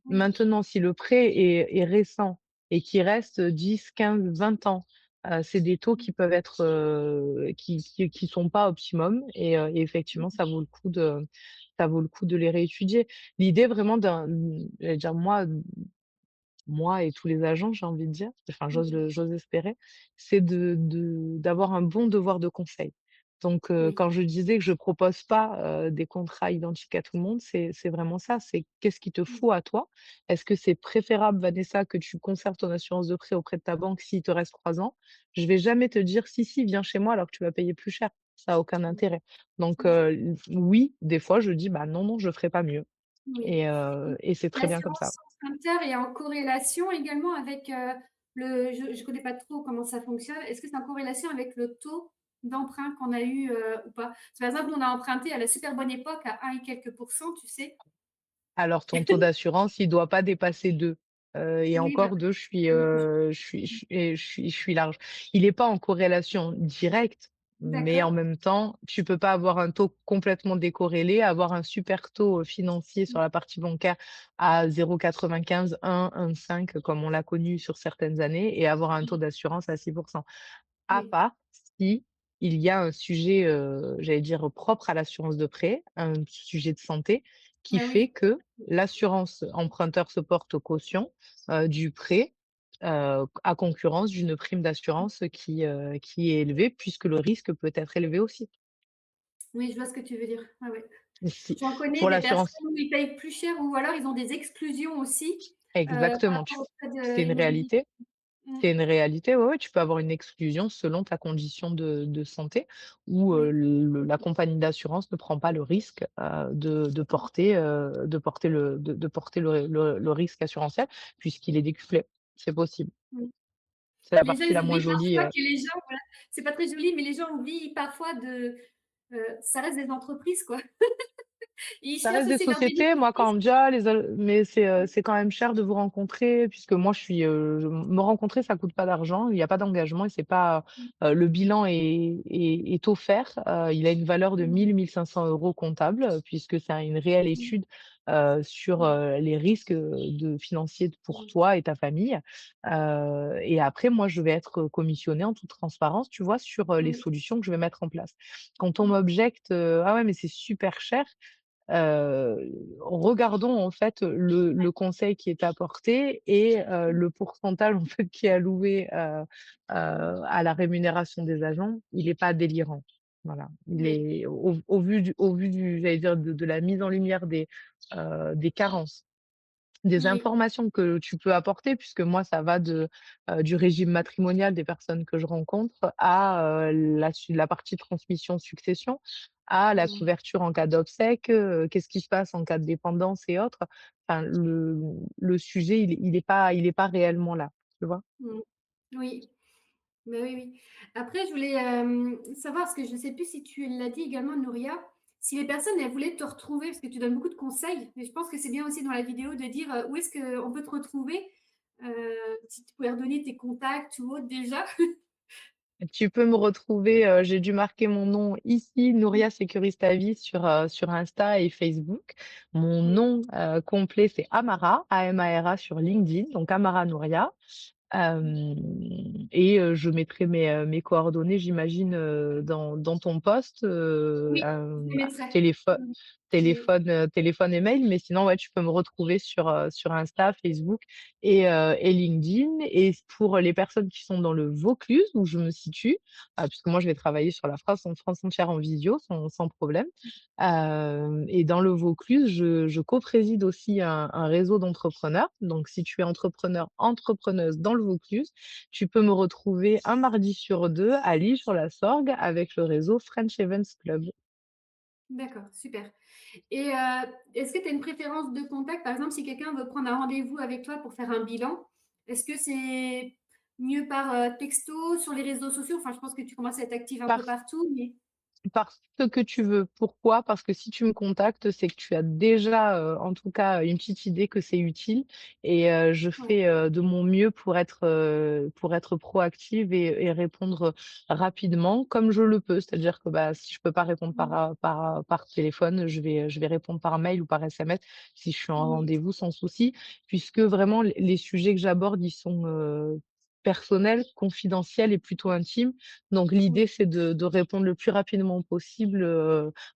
oui. Maintenant, si le prêt est récent et qu'il reste 10, 15, 20 ans, c'est des taux qui peuvent être, qui sont pas optimum et effectivement, ça vaut le coup de les réétudier. L'idée vraiment j'allais dire moi et tous les agents, j'ai envie de dire, enfin Mmh. j'ose espérer, c'est d'avoir un bon devoir de conseil. Donc Oui, quand je disais que je propose pas, des contrats identiques à tout le monde, c'est vraiment ça, c'est qu'est-ce qu'il te mmh, faut à toi? Est-ce que c'est préférable, Vanessa, que tu conserves ton assurance de prêt auprès de ta banque s'il te reste 3 ans? Je vais jamais te dire: «Si, si, viens chez moi», alors que tu vas payer plus cher. Ça a aucun mmh, intérêt. Donc oui, oui, des fois je dis: «Bah non, non, je ferai pas mieux» oui. Et et c'est très bien comme ça. l'assurance emprunteur est en corrélation également avec, je connais pas trop comment ça fonctionne. Est-ce que c'est en corrélation avec le taux d'emprunt qu'on a eu, ou pas? Parce que par exemple, nous, on a emprunté à la super bonne époque à 1 et quelques pourcents, tu sais? Alors ton taux d'assurance, il doit pas dépasser 2, et Oui, bah, encore 2, je suis large. Il est pas en corrélation directe, mais en d'accord. même temps, tu peux pas avoir un taux complètement décorrélé, avoir un super taux, financier sur la partie bancaire à 0,95, 1, 1,5 comme on l'a connu sur certaines années et avoir un taux d'assurance à 6. À Oui, part si il y a un sujet, j'allais dire propre à l'assurance de prêt, un sujet de santé qui ah fait oui, que l'assurance emprunteur se porte au quotient, du prêt, à concurrence d'une prime d'assurance qui est élevée puisque le risque peut être élevé aussi. oui, je vois ce que tu veux dire. Ouais, ouais. Si J'en connais pour des l'assurance personnes où ils payent plus cher ou alors ils ont des exclusions aussi, par exactement, rapport aux frais c'est de une immobilier. réalité. Mmh, C'est une réalité, ouais, ouais, tu peux avoir une exclusion selon ta condition de santé où, oui, la compagnie d'assurance ne prend pas le risque, de porter le risque assurantiel puisqu'il est décuplé. C'est possible. mmh. C'est la Les gens, partie ils la moins oublient jolie, parfois que les gens voilà, c'est pas très joli, mais les gens oublient parfois ça reste des entreprises, quoi. Ils Ça cherchent reste des aussi leur sociétés, moi, quand bénéfice. on me dit: «Ah les al» mais c'est quand même cher de vous rencontrer puisque moi je suis, me rencontrer ça coûte pas d'argent, il y a pas d'engagement et c'est pas, Mmh, le bilan est offert, il a une valeur de mmh, 1 500 € comptable, puisque c'est une réelle mmh, étude, sur, mmh, les risques, de financiers pour toi et ta famille, et après moi je vais être commissionnée en toute transparence, tu vois, sur, les oui, solutions que je vais mettre en place. Quand on mmh, m'objecte, «Ah ouais mais c'est super cher», regardons en fait le conseil qui est apporté et le pourcentage en fait qui est alloué, à la rémunération des agents, il est pas délirant. Voilà, il oui, est au vu du j'allais dire de la mise en lumière des carences des oui, informations que tu peux apporter puisque moi ça va du régime matrimonial des personnes que je rencontre à, la partie transmission succession, à la mmh, couverture en cas d'obsèques, qu'est-ce qui se passe en cas de dépendance et autres. Enfin le sujet il est pas réellement là, tu vois? mmh, oui. Bah, oui, oui. Après, je voulais, savoir, parce que je ne sais plus si tu l'as dit également, Nouria, si les personnes, elles voulaient te retrouver, parce que tu donnes beaucoup de conseils, mais je pense que c'est bien aussi dans la vidéo de dire, où est-ce qu'on peut te retrouver? Si tu pouvais redonner tes contacts ou autre déjà? Tu peux me retrouver, j'ai dû marquer mon nom ici, Nouria Sécuriste à Vie sur Insta et Facebook. Mon Oui, nom, complet, c'est Amara, A-M-A-R-A sur LinkedIn, donc Amara Nouria. oui, Hem et je mettrai mes coordonnées, j'imagine, dans ton post, oui, je les mettrai. téléphone Mmh, Oui, téléphone et mail, mais sinon, ouais, tu peux me retrouver sur Insta, Facebook et LinkedIn. Et pour les personnes qui sont dans le Vaucluse où je me situe, puisque moi je vais travailler sur la France entière en visio sans problème. Et dans le Vaucluse, je co-préside aussi un réseau d'entrepreneurs. Donc si tu es entrepreneur, entrepreneuse dans le Vaucluse, tu peux me retrouver un mardi sur 2 à L'Isle-sur-la-Sorgue avec le réseau French Events Club. d'accord, super. Et est-ce que tu as une préférence de contact? Par exemple, si quelqu'un veut prendre un rendez-vous avec toi pour faire un bilan, est-ce que c'est mieux par, texto, sur les réseaux sociaux? Enfin, je pense que tu commences à être active un peu Par partout, mais ce que tu veux. Pourquoi? Parce que si tu me contactes, c'est que tu as déjà, en tout cas, une petite idée que c'est utile. Et je ouais. fais, de mon mieux pour être proactive et répondre rapidement comme je le peux. C'est-à-dire que, bah, si je peux pas répondre Mmh. par téléphone, je vais répondre par mail ou par SMS si je suis en Oui, rendez-vous sans souci, puisque vraiment les sujets que j'aborde, ils sont, personnels, confidentiels et plutôt intimes. Donc l'idée, oui. c'est de répondre le plus rapidement possible,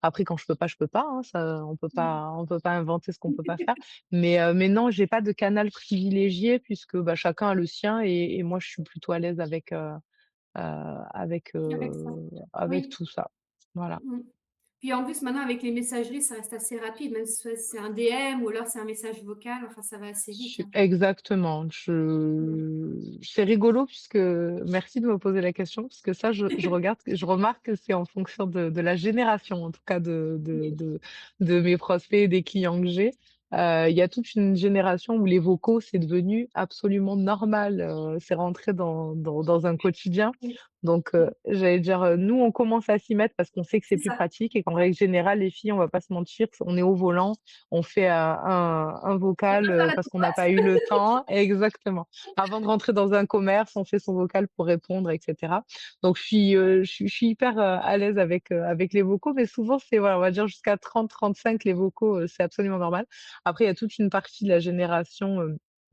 après quand je peux pas, hein, ça Mmh. on peut pas inventer ce qu'on peut pas faire. Mais non, j'ai pas de canal privilégié puisque, bah, chacun a le sien et moi je suis plutôt à l'aise avec, Avec ça. avec Oui. tout ça. Voilà. Mmh. Puis en plus, maintenant, avec les messageries, ça reste assez rapide, même si soit c'est un DM ou alors c'est un message vocal, enfin, ça va assez vite, Su hein. exactement. Mmh. C'est rigolo puisque merci de me poser la question, parce que ça, je remarque que c'est en fonction de la génération, en tout cas Oui, de mes prospects et des clients que j'ai. Il y a toute une génération où les vocaux, c'est devenu absolument normal, c'est rentré dans un quotidien. oui, Donc oui. j'allais dire, nous, on commence à s'y mettre parce qu'on sait que c'est C'est plus ça. pratique et qu'en règle générale, les filles, on va pas se mentir, on est au volant, on fait, un On vocal, va faire la parce qu'on n'a paperasse. pas eu le temps exactement. Avant de rentrer dans un commerce, on fait son vocal pour répondre et cetera. Donc je suis hyper, à l'aise avec les vocaux, mais souvent c'est voilà, on va dire jusqu'à 30-35 les vocaux, c'est absolument normal. Après il y a toute une partie de la génération,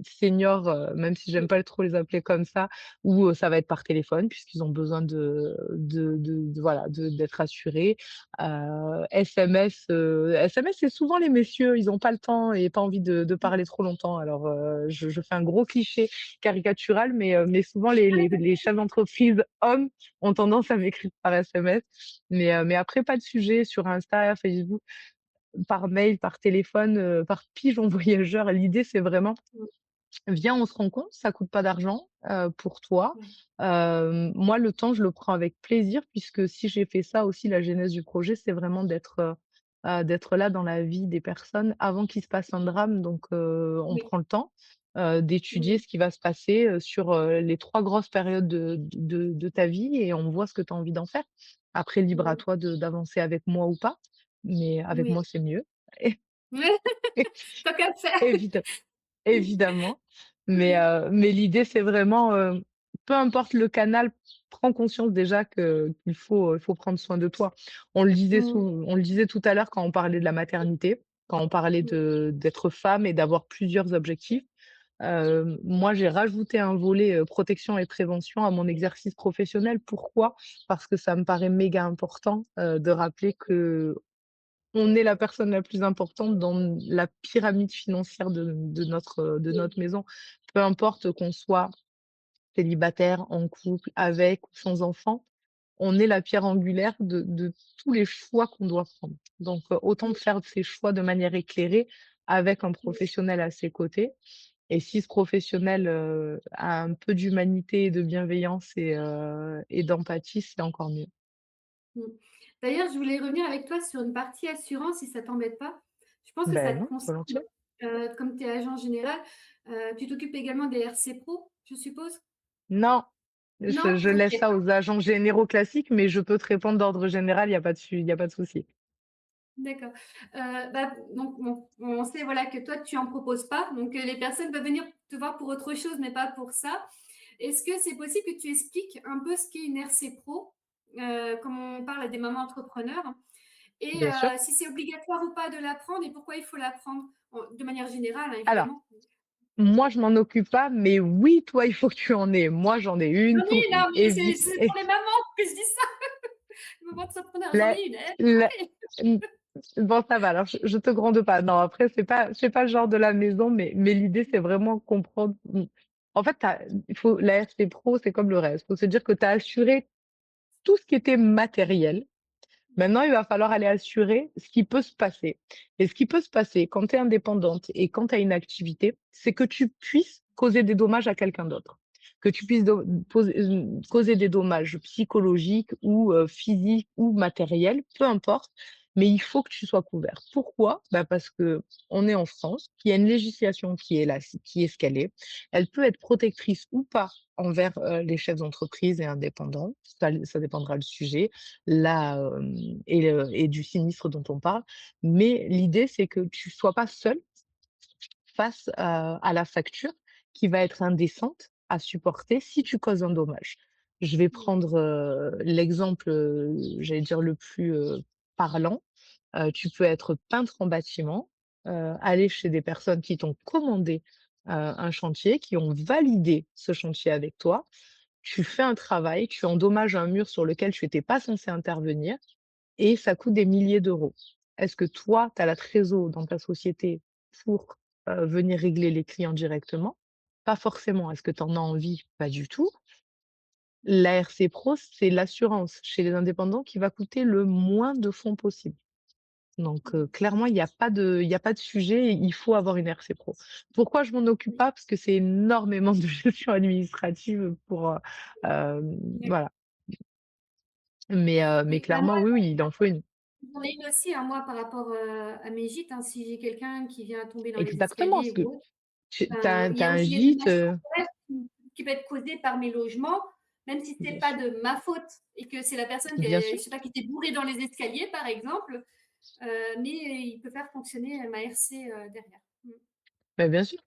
senior, même si j'aime Oui, pas trop les appeler comme ça, où, ça va être par téléphone puisqu'ils ont besoin de voilà, d'être assurés. SMS, c'est souvent les messieurs, ils ont pas le temps et pas envie de oui. parler trop longtemps. Alors, je fais un gros cliché caricatural, mais souvent les chefs d'entreprise hommes ont tendance à m'écrire par SMS. Mais après pas de sujet sur Insta, Facebook, par mail, par téléphone, par pigeon voyageur. L'idée, c'est vraiment: Mmh. viens, on se rencontre, ça coûte pas d'argent, pour toi. Ouais. Moi, le temps, je le prends avec plaisir puisque si j'ai fait ça aussi, la genèse du projet, c'est vraiment d'être là dans la vie des personnes avant qu'il se passe un drame. Donc, on Oui, prend le temps, d'étudier oui, ce qui va se passer, sur, les 3 grosses périodes de ta vie et on voit ce que tu as envie d'en faire. Après, libre à oui, toi d'avancer avec moi ou pas, mais avec oui. moi, c'est mieux. Ouais, tant qu'à faire. Évidemment. Évidemment, Oui. mais l'idée, c'est vraiment, peu importe le canal, prends conscience déjà qu'il faut prendre soin de toi. Mmh. On le disait tout à l'heure quand on parlait de la maternité, quand on parlait Oui, d'être femme et d'avoir plusieurs objectifs. Moi, j'ai rajouté un volet, protection et prévention à mon exercice professionnel. Pourquoi? Parce que ça me paraît méga important, de rappeler que on est la personne la plus importante dans la pyramide financière de oui, notre maison. Peu importe qu'on soit célibataire, en couple, avec ou sans enfant, on est la pierre angulaire de tous les choix qu'on doit prendre. Donc, autant oui, faire ces choix de manière éclairée avec un oui. professionnel à ses côtés. Et si ce professionnel, a un peu d'humanité et de bienveillance et d'empathie, c'est encore mieux. Mmh. D'ailleurs, je voulais revenir avec toi sur une partie assurance, si ça t'embête pas. Je pense que ça Ben te non, concerne, volontiers. comme tu es agent général, tu t'occupes également des RC Pro, je suppose? Non, Non? je laisse OK, ça aux agents généraux classiques, mais je peux te répondre d'ordre général, il y a pas de souci. d'accord. Bah, donc bon, on sait, voilà, que toi, tu en proposes pas, donc les personnes peuvent venir te voir pour autre chose, mais pas pour ça. Est-ce que c'est possible que tu expliques un peu ce qu'est une RC Pro? Comme on parle à des mamans entrepreneurs et Bien sûr. si c'est obligatoire ou pas de l'apprendre et pourquoi il faut l'apprendre? En de manière générale, hein, Alors, évidemment. moi, je m'en occupe pas, mais oui, toi, il faut que tu en aies. Moi, j'en ai une J'en pour ai une, hein, mais c'est évi c'est é pour les mamans que je dis ça. Les mamans entrepreneurs, j'en la ai une, eh, la pareil. Bon, ça va alors, je te gronde pas. Non, après c'est pas le genre de la maison, mais l'idée, c'est vraiment comprendre, en fait, il faut la RC Pro, c'est comme le reste. Faut se dire que tu as assuré tout ce qui était matériel. Maintenant, il va falloir aller assurer ce qui peut se passer. Et ce qui peut se passer quand tu es indépendante et quand tu as une activité, c'est que tu puisses causer des dommages à quelqu'un d'autre. Que tu puisses causer des dommages psychologiques ou physiques ou matériels, peu importe, mais il faut que tu sois couvert. Pourquoi? Bah parce que on est en France, qu'il y a une législation qui est là, qui est ce qu'elle est. Elle peut être protectrice ou pas envers les chefs d'entreprise et indépendants. Ça dépendra le sujet là, et du sinistre dont on parle. Mais l'idée, c'est que tu sois pas seul face à la facture qui va être indécente à supporter si tu causes un dommage. Je vais prendre, l'exemple, j'allais dire le plus, parlant. Tu peux être peintre en bâtiment, aller chez des personnes qui t'ont commandé, un chantier, qui ont validé ce chantier avec toi. Tu fais un travail, tu endommages un mur sur lequel tu étais pas censé intervenir et ça coûte des milliers d'euros. Est-ce que toi, tu as la trésor dans ta société pour, venir régler les clients directement? Pas forcément. Est-ce que tu en as envie? Pas du tout. L'ARC Pro, c'est l'assurance chez les indépendants qui va coûter le moins de fonds possible. Donc, clairement, il y a pas de sujet, il faut avoir une RC Pro. Pourquoi je m'en occupe pas? Parce que c'est énormément de gestion administrative pour, voilà. Mais Oui, bah, moi, clairement, oui, oui, il en faut une. j'en ai une aussi, hein, moi, par rapport, à mes gîtes, hein. Si j'ai quelqu'un qui vient tomber dans les Exactement, escaliers parce que ou autre, tu tu ben, il y a un aussi des gîte, dommages temporaires qui peuvent être causés par mes logements, même si c'est bien pas sûr, de ma faute et que c'est la personne qui bien est sûr. je sais pas, qui était bourrée dans les escaliers, par exemple, mais il peut faire fonctionner ma RC, derrière. Mmh. Bah, bien sûr.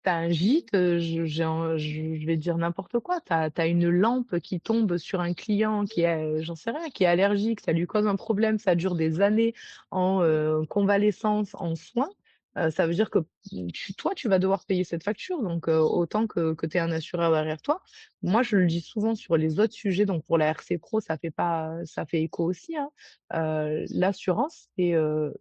Tu as un Mmh. gîte, je vais dire n'importe quoi, tu as une lampe qui tombe sur un client qui est, j'en sais rien, qui est allergique, ça lui cause un problème, ça dure des années en, convalescence, en soins, ça veut dire que, tu vas devoir payer cette facture, donc autant que tu aies un assureur derrière toi. Moi, je le dis souvent sur les autres sujets, donc pour la RC Pro, ça fait écho aussi, hein. L'assurance, c'est,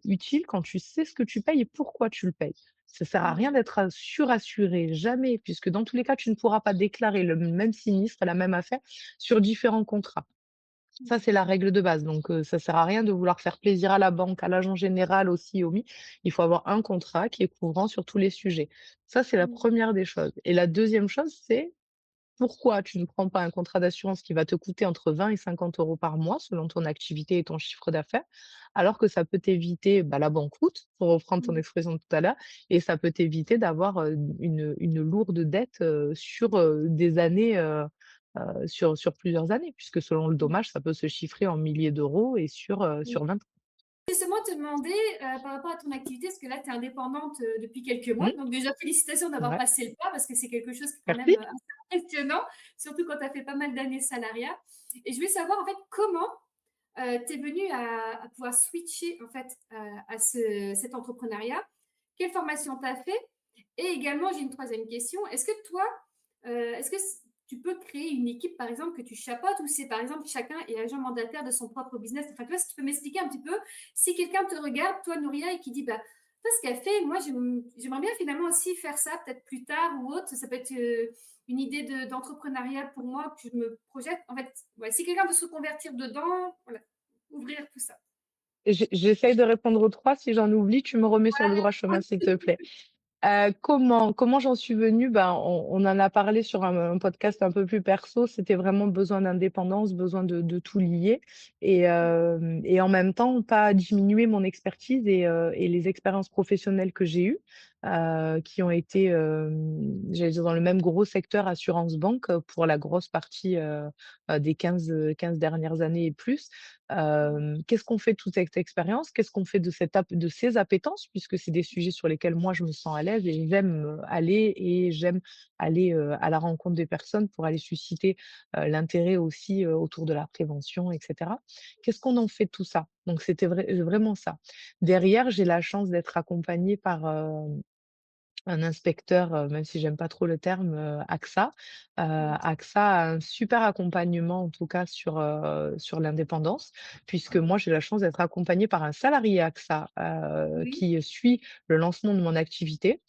utile quand tu sais ce que tu payes et pourquoi tu le payes. Ça sert à rien Mmh. d'être surassuré, jamais, puisque dans tous les cas, tu ne pourras pas déclarer le même sinistre, la même affaire sur différents contrats. Ça, c'est la règle de base. Donc, ça sert à rien de vouloir faire plaisir à la banque, à l'agent général aussi, au MI. Il faut avoir un contrat qui est couvrant sur tous les sujets. Ça, c'est la Mmh. première des choses. Et la deuxième chose, c'est pourquoi tu ne prends pas un contrat d'assurance qui va te coûter entre 20 et 50 euros par mois selon ton activité et ton chiffre d'affaires, alors que ça peut t'éviter, bah, la banqueroute, pour reprendre ton Mmh. expression de tout à l'heure, et ça peut t'éviter d'avoir, une lourde dette, sur, des années, sur plusieurs années, puisque selon le Mmh. dommage, ça peut se chiffrer en milliers d'euros et Oui. sur 20 ans. Justement te demander, par rapport à ton activité, parce que là, tu es indépendante, depuis quelques mois. Mmh, Donc déjà félicitations d'avoir ouais, passé le pas parce que c'est quelque chose qui est quand même, merci. assez impressionnant, surtout quand tu as fait pas mal d'années salariat et je voulais savoir en fait comment, tu es venue à pouvoir switcher en fait, à cet entrepreneuriat? Quelle formation tu as fait? Et également, j'ai une troisième question. Est-ce que toi, est-ce que tu peux créer une équipe, par exemple, que tu chapeautes ou c'est, par exemple, chacun est agent mandataire de son propre business? Enfin, tu vois, si tu peux m'expliquer un petit peu, si quelqu'un te regarde, toi, Nouria, et qui dit, bah, toi, ce qu'elle fait, moi, j'aimerais bien finalement aussi faire ça, peut-être plus tard ou autre. Ça peut être une idée d'entrepreneuriat pour moi que je me projette. En fait, ouais, si quelqu'un veut se convertir dedans, voilà, ouvrir tout ça. J'essaye de répondre aux 3. Si j'en oublie, tu me remets sur le droit chemin, s'il te plaît. Comment j'en suis venue? Ben, on en a parlé sur un podcast un peu plus perso. C'était vraiment besoin d'indépendance, besoin de tout lier et en même temps, pas diminuer mon expertise et les expériences professionnelles que j'ai eues, qui ont été, j'allais dire dans le même gros secteur assurance banque, pour la grosse partie, des 15 dernières années et plus. Qu'est-ce qu'on fait de toute cette expérience? Qu'est-ce qu'on fait de ces appétences? Puisque c'est des sujets sur lesquels moi je me sens à l'aise et j'aime aller, à la rencontre des personnes pour aller susciter, l'intérêt aussi, autour de la prévention et cetera. Qu'est-ce qu'on en fait de tout ça? Donc c'était vraiment ça. Derrière, j'ai la chance d'être accompagnée par, un inspecteur, même si j'aime pas trop le terme, AXA. Mmh. AXA a un super accompagnement, en tout cas sur l'indépendance, puisque moi j'ai la chance d'être accompagnée par un salarié AXA, Oui. qui suit le lancement de mon activité.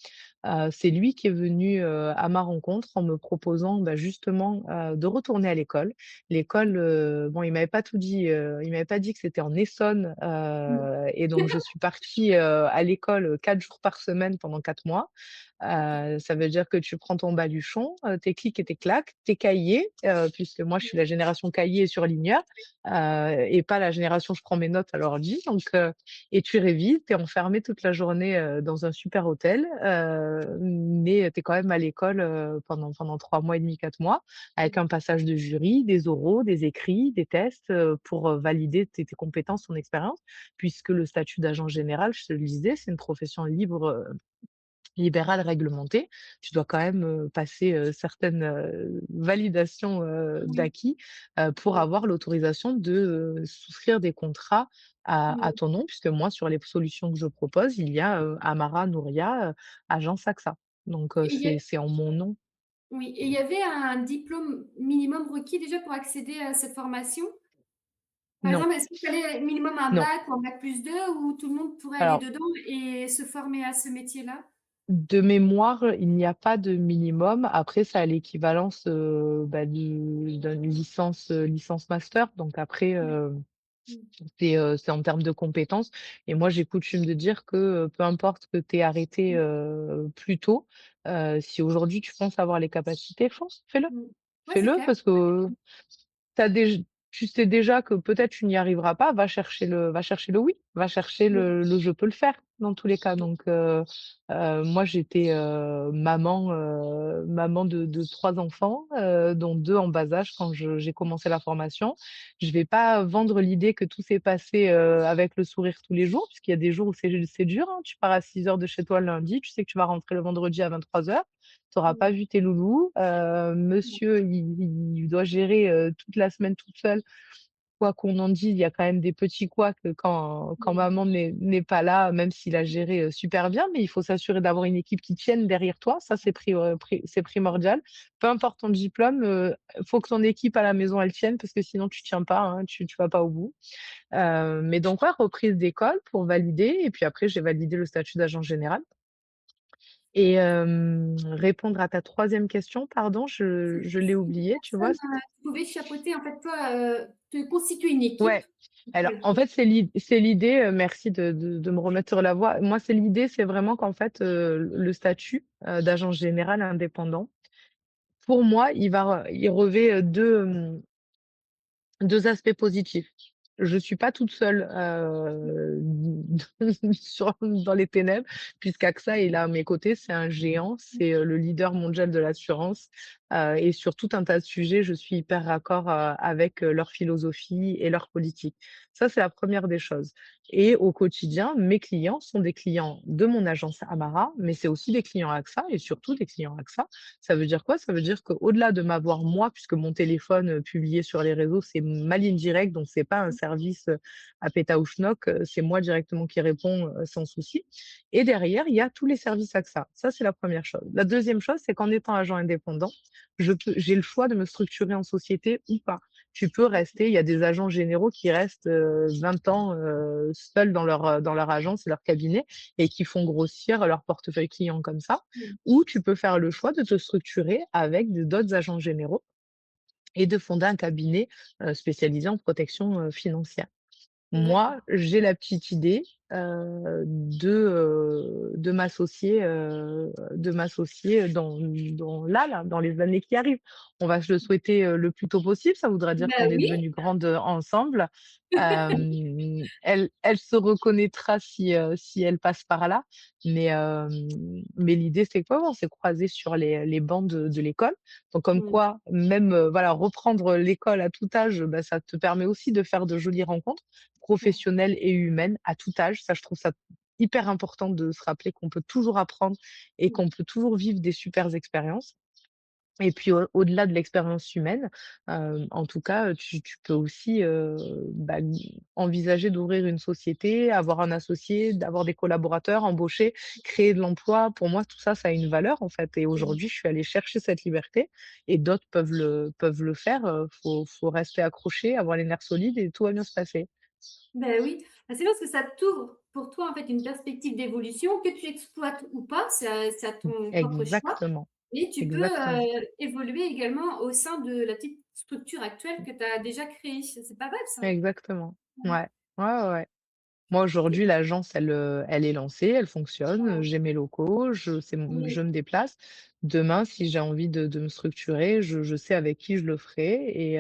C'est lui qui est venu, à ma rencontre en me proposant, bah, justement, de retourner à l'école. L'école, bon, il m'avait pas tout dit, il m'avait pas dit que c'était en Essonne, Mmh. et donc je suis partie, à l'école, 4 jours par semaine pendant 4 mois. OK. Ça veut dire que tu prends ton baluchon, tes clics et tes claques, tes cahiers, puisque moi je suis la génération cahier et surligneur, et pas la génération je prends mes notes à l'ordi, donc et tu révises, tu es enfermé toute la journée, dans un super hôtel, mais tu es quand même à l'école, pendant 3 mois et demi, 4 mois, avec Mmh. un passage de jury, des oraux, des écrits, des tests, pour, valider tes compétences, ton expérience. Puisque le statut d'agent général, je te le disais, c'est une profession libre, libérale réglementée. Tu dois quand même, passer, certaines, validations, Oui. d'acquis, pour Oui. avoir l'autorisation de, souscrire des contrats à Oui. ton nom, puisque moi, sur les solutions que je propose, il y a, Amara Nouria, agence AXA. Donc, Et il y a c'est en mon nom. oui et il y avait un diplôme minimum requis déjà pour accéder à cette formation? Par Non, exemple, est-ce qu'il fallait minimum un non. bac ou un bac+2 ou tout le monde pourrait aller Alors, dedans et se former à ce métier-là? de mémoire, il n'y a pas de minimum. Après, ça a l'équivalence, bah, d'une licence master. Donc après, Oui. Mmh. c'est en termes de compétences et moi, j'ai coutume de dire que, peu importe que tu aies arrêté, Mmh. plus tôt, si aujourd'hui tu penses avoir les capacités, fonce, fais-le. Mmh. Ouais, c'est Fais-le clair. parce que tu sais déjà que peut-être tu n'y arriveras pas, va chercher le oui, va chercher Oui. le «je peux le faire» dans tous les cas. Donc moi j'étais, maman de 3 enfants, dont 2 en bas âge quand j'ai commencé la formation. Je vais pas vendre l'idée que tout s'est passé, avec le sourire tous les jours, puisqu'il y a des jours où c'est dur, hein. Tu pars à 6 heures de chez toi le lundi, tu sais que tu vas rentrer le vendredi à 23 heures. Tu auras pas Mmh. vu tes loulous, Mmh. monsieur il doit gérer, toute la semaine toute seule. Quoi qu'on en dise, il y a quand même des petits couacs, quand Mmh. maman n'est pas là, même s'il a géré, super bien, mais il faut s'assurer d'avoir une équipe qui tienne derrière toi, ça c'est primordial. Peu importe ton diplôme, faut que ton équipe à la maison elle tienne parce que sinon tu tiens pas, hein, tu vas pas au bout. Mais donc ouais, reprise d'école pour valider et puis après j'ai validé le statut d'agent général. Et répondre à ta troisième question, pardon, je C'était l'ai si une oubliée, tu vois? personne, pouvait chapeauter en fait toi, te constituer une équipe. Ouais. Alors, Ouais. en fait, c'est l'idée, merci de me remettre sur la voie. Moi, c'est l'idée, c'est vraiment qu'en fait, le statut, d'agent général indépendant, pour moi, il revêt, 2 aspects positifs. Je suis pas toute seule, dans les ténèbres, puisqu'AXA est là à mes côtés. C'est un géant, c'est, le leader mondial de l'assurance, et sur tout un tas de sujets, je suis hyper raccord, avec, leur philosophie et leur politique. Ça, c'est la première des choses et au quotidien, mes clients sont des clients de mon agence Amara, mais c'est aussi des clients AXA et surtout des clients AXA. Ça veut dire quoi? Ça veut dire qu'au-delà de m'avoir moi, puisque mon téléphone, publié sur les réseaux, c'est ma ligne directe, donc c'est pas un service, à pétaouchnok, c'est moi directement qui réponds, sans souci et derrière, il y a tous les services AXA. Ça, c'est la première chose. La deuxième chose, c'est qu'en étant agent indépendant, j'ai le choix de me structurer en société ou pas. Tu peux rester il y a des agents généraux qui restent, 20 ans, seuls dans leur agence et leur cabinet et qui font grossir leur portefeuille client comme ça. Mmh. Ou tu peux faire le choix de te structurer avec d'autres agents généraux et de fonder un cabinet, spécialisé en protection, financière. Moi, D'accord. j'ai la petite idée, de m'associer là, dans les années qui arrivent. On va se le souhaiter, le plus tôt possible. Ça voudra dire Bah qu'on est oui. devenues grandes, ensemble. Elle se reconnaîtra si elle passe par là. Mais l'idée, c'est quoi? On s'est croisés sur les bancs de l'école. Donc comme Mmh. quoi, même, voilà, reprendre l'école à tout âge, bah, ça te permet aussi de faire de jolies rencontres Ouais. professionnelle et humaine à tout âge. Ça, je trouve ça hyper important de se rappeler qu'on peut toujours apprendre et Mmh. qu'on peut toujours vivre des supers expériences. Et puis au-delà de l'expérience humaine, en tout cas, tu peux aussi, bah, envisager d'ouvrir une société, avoir un associé, d'avoir des collaborateurs, embaucher, créer de l'emploi. Pour moi, tout ça, ça a une valeur, en fait, et Mmh. aujourd'hui, je suis allée chercher cette liberté et d'autres peuvent le faire, faut rester accroché, avoir les nerfs solides et tout va bien se passer. Ben oui, bah, c'est parce que ça t'ouvre pour toi, en fait, une perspective d'évolution que tu exploites ou pas, c'est à ton propre choix Exactement, et tu peux, exactement, évoluer également au sein de la petite structure actuelle que tu as déjà créée. C'est pas mal ça. exactement. Ouais. Ouais. Ouais, ouais, ouais. Moi, Et aujourd'hui, l'agence, elle est lancée, elle fonctionne, ouais, j'ai mes locaux, oui, je me déplace. Demain, si j'ai envie de me structurer, je sais avec qui je le ferai et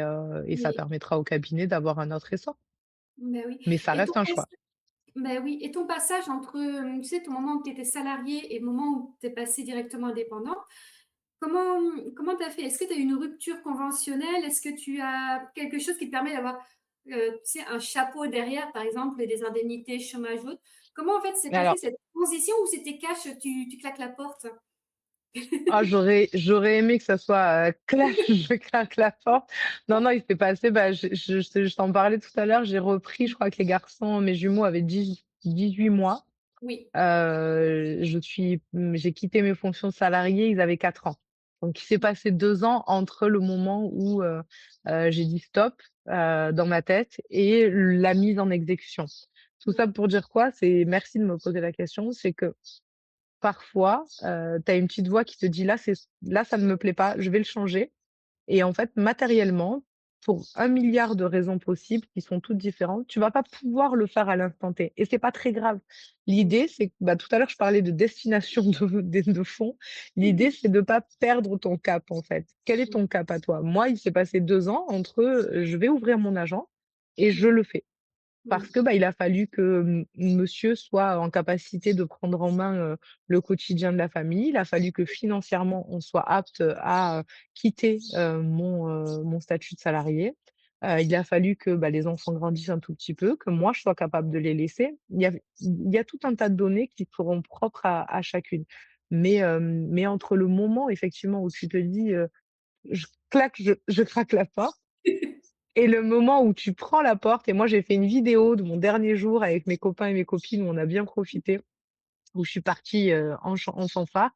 ça oui, permettra au cabinet d'avoir un autre essor. bah, oui Mais ça et ton reste un choix. passage bah, oui et ton passage entre, tu sais, ton moment où tu étais salarié et le moment où tu es passé directement indépendant, comment tu as fait? Est-ce que tu as eu une rupture conventionnelle? Est-ce que tu as quelque chose qui te permet d'avoir, tu sais, un chapeau derrière, par exemple, des indemnités chômage ou autre? Comment en fait s'est passée Alors, cette transition ou c'était cash, tu claques la porte? ah, j'aurais aimé que ça soit, clac, je claque la porte. Non, non, il s'est passé, bah, je t'en parlais tout à l'heure, j'ai repris, je crois que les garçons, mes jumeaux avaient 18 mois. Oui. J'ai quitté mes fonctions salariées, ils avaient 4 ans. Donc il s'est passé 2 ans entre le moment où, j'ai dit stop, dans ma tête et la mise en exécution. Tout ça Mmh. pour dire quoi? C'est merci de me poser la question, c'est que parfois, tu as une petite voix qui te dit: «Là, ça ne me plaît pas, je vais le changer». Et en fait, matériellement, pour 1 milliard de raisons possibles qui sont toutes différentes, tu vas pas pouvoir le faire à l'instant T et c'est pas très grave. Mmh. L'idée, c'est que, bah, tout à l'heure, je parlais de destination de fond. L'idée, c'est de pas perdre ton cap, en fait. Quel est ton cap à toi? Moi, il s'est passé 2 ans entre, je vais ouvrir mon agent et je Mmh. le fais. Parce Mmh. que, bah, il a fallu que, monsieur soit en capacité de prendre en main, le quotidien de la famille. Il a fallu que financièrement, on soit apte, à, quitter, mon statut de salarié. Il a fallu que, bah, les enfants grandissent un tout petit peu, que moi, je sois capable de les laisser. Il y a tout un tas de données qui seront propres à chacune. Mais entre le moment effectivement où tu te dis, je craque la porte et le moment où tu prends la porte et moi j'ai fait une vidéo de mon dernier jour avec mes copains et mes copines où on a bien profité, où je suis partie, en fanfare,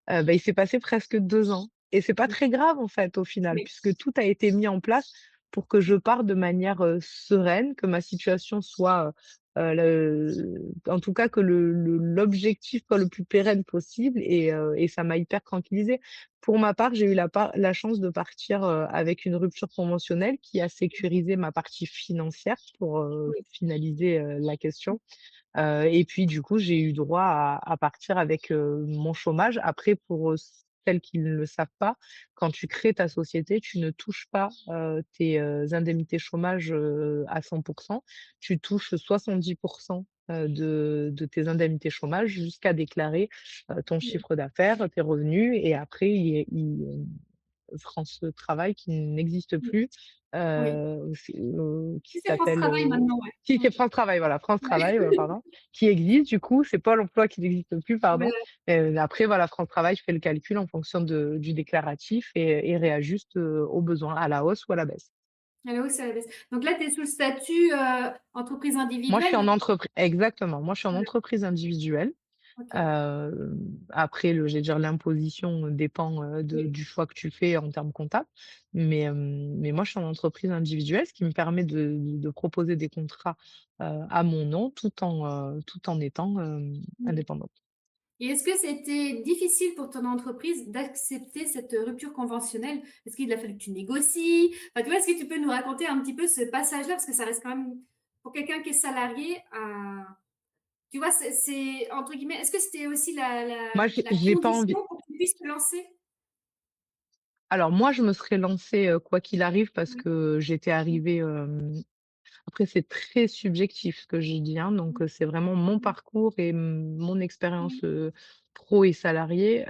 bah, il s'est passé presque 2 ans et c'est pas très grave en fait au final Oui. puisque tout a été mis en place pour que je parte de manière, sereine, que ma situation soit, en tout cas que l'objectif soit le plus pérenne possible et ça m'a hyper tranquillisée. Pour ma part, j'ai eu la chance de partir, avec une rupture conventionnelle qui a sécurisé ma partie financière pour, Oui. finaliser, la question. Et puis du coup, j'ai eu droit à partir avec, mon chômage. Après pour, celles qui ne le savent pas, quand tu crées ta société, tu ne touches pas, tes, indemnités chômage, à 100. Tu touches 70 de tes indemnités chômage jusqu'à déclarer, ton Oui. chiffre d'affaires, tes revenus et après France Travail qui n'existe Oui. plus, Oui. qui Si c'est France s'appelle, Travail maintenant, ouais. si c'est Mmh. France Travail, voilà, France Ouais. Travail, ouais, pardon, qui existe du coup, c'est Pôle emploi qui n'existe plus, pardon. Ouais. Après voilà, France Travail fait le calcul en fonction du déclaratif et réajuste, au besoin, à la hausse ou à la baisse. À la hausse et à la baisse. Donc là, tu es sous le statut, entreprise Moi, je suis en individuelle? entreprise exactement, moi je suis en Ouais. entreprise individuelle. OK. Après je vais dire l'imposition dépend, Oui. du choix que tu fais en termes comptables. Mais moi, je suis en entreprise individuelle, ce qui me permet de proposer des contrats, à mon nom tout en étant, Mmh. indépendante. Et est-ce que c'était difficile pour ton entreprise d'accepter cette, rupture conventionnelle? Est-ce qu'il a fallu que tu négocies? Enfin, tu vois, est-ce que tu peux nous raconter un petit peu ce passage-là? Parce que ça reste quand même pour quelqu'un qui est salarié, tu vois, c'est entre guillemets, est-ce que c'était aussi Moi, la j'ai pas condition envie pour que tu puisses te lancer? alors moi, je me serais lancée, quoi qu'il arrive parce Oui. que j'étais Mmh. arrivée, après c'est très subjectif ce que je dis, hein, donc c'est vraiment mon Mmh. parcours et mon Mmh. expérience, pro et salariée.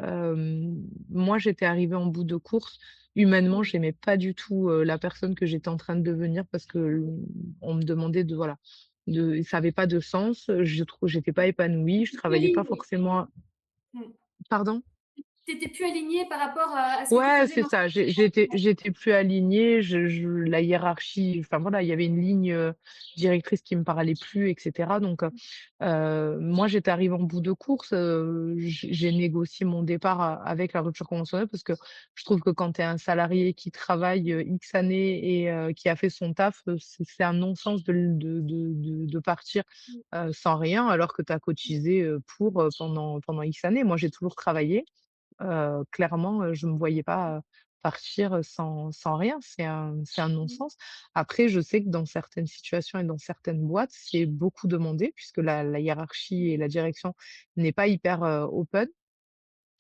Moi, j'étais arrivée en bout de course. Humainement, Mmh. j'aimais pas du tout, la personne que j'étais en train de devenir parce que on me demandait de voilà, ça avait pas de sens, j'étais pas épanouie, je travaillais pas Intérim, oui. forcément Mmh. pardon? tu étais plus aligné par rapport à ce que tu Ouais, faisais c'est dans ça, cette ouais. j'étais plus alignée, je la hiérarchie, enfin voilà, il y avait une ligne, directrice qui me parlait plus et cetera, donc moi j'étais arrivée en bout de course, j'ai négocié mon départ avec la rupture conventionnelle parce que je trouve que quand tu es un salarié qui travaille, X années et qui a fait son taf, c'est un non-sens de partir, Mmh, sans rien alors que tu as cotisé, pour, pendant X années. Moi j'ai toujours travaillé. Clairement, je me voyais pas, partir, sans rien. C'est un mmh, non-sens. Après, je sais que dans certaines situations et dans certaines boîtes, c'est beaucoup demandé puisque la hiérarchie et la direction n'est pas hyper, open.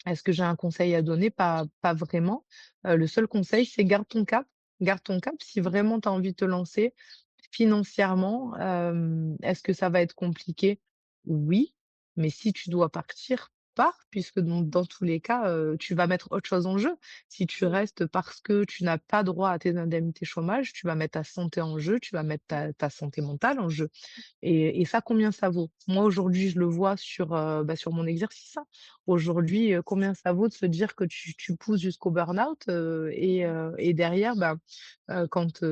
Est-ce que j'ai un conseil à donner? Pas vraiment. Le seul conseil, c'est garde ton cap. Garde ton cap. Si vraiment tu as envie de te lancer, financièrement, est-ce que ça va être compliqué? Oui, mais si tu dois partir, pars, puisque dans tous les cas, tu vas mettre autre chose en jeu. Si tu mmh, restes parce que tu n'as pas droit à tes indemnités chômage, tu vas mettre ta santé en jeu, tu vas mettre ta santé mentale en jeu. Et ça, combien ça vaut? Moi, aujourd'hui, je le vois sur, sur mon exercice, hein. Aujourd'hui, combien ça vaut de se dire que tu pousses jusqu'au burn-out, et derrière, quand,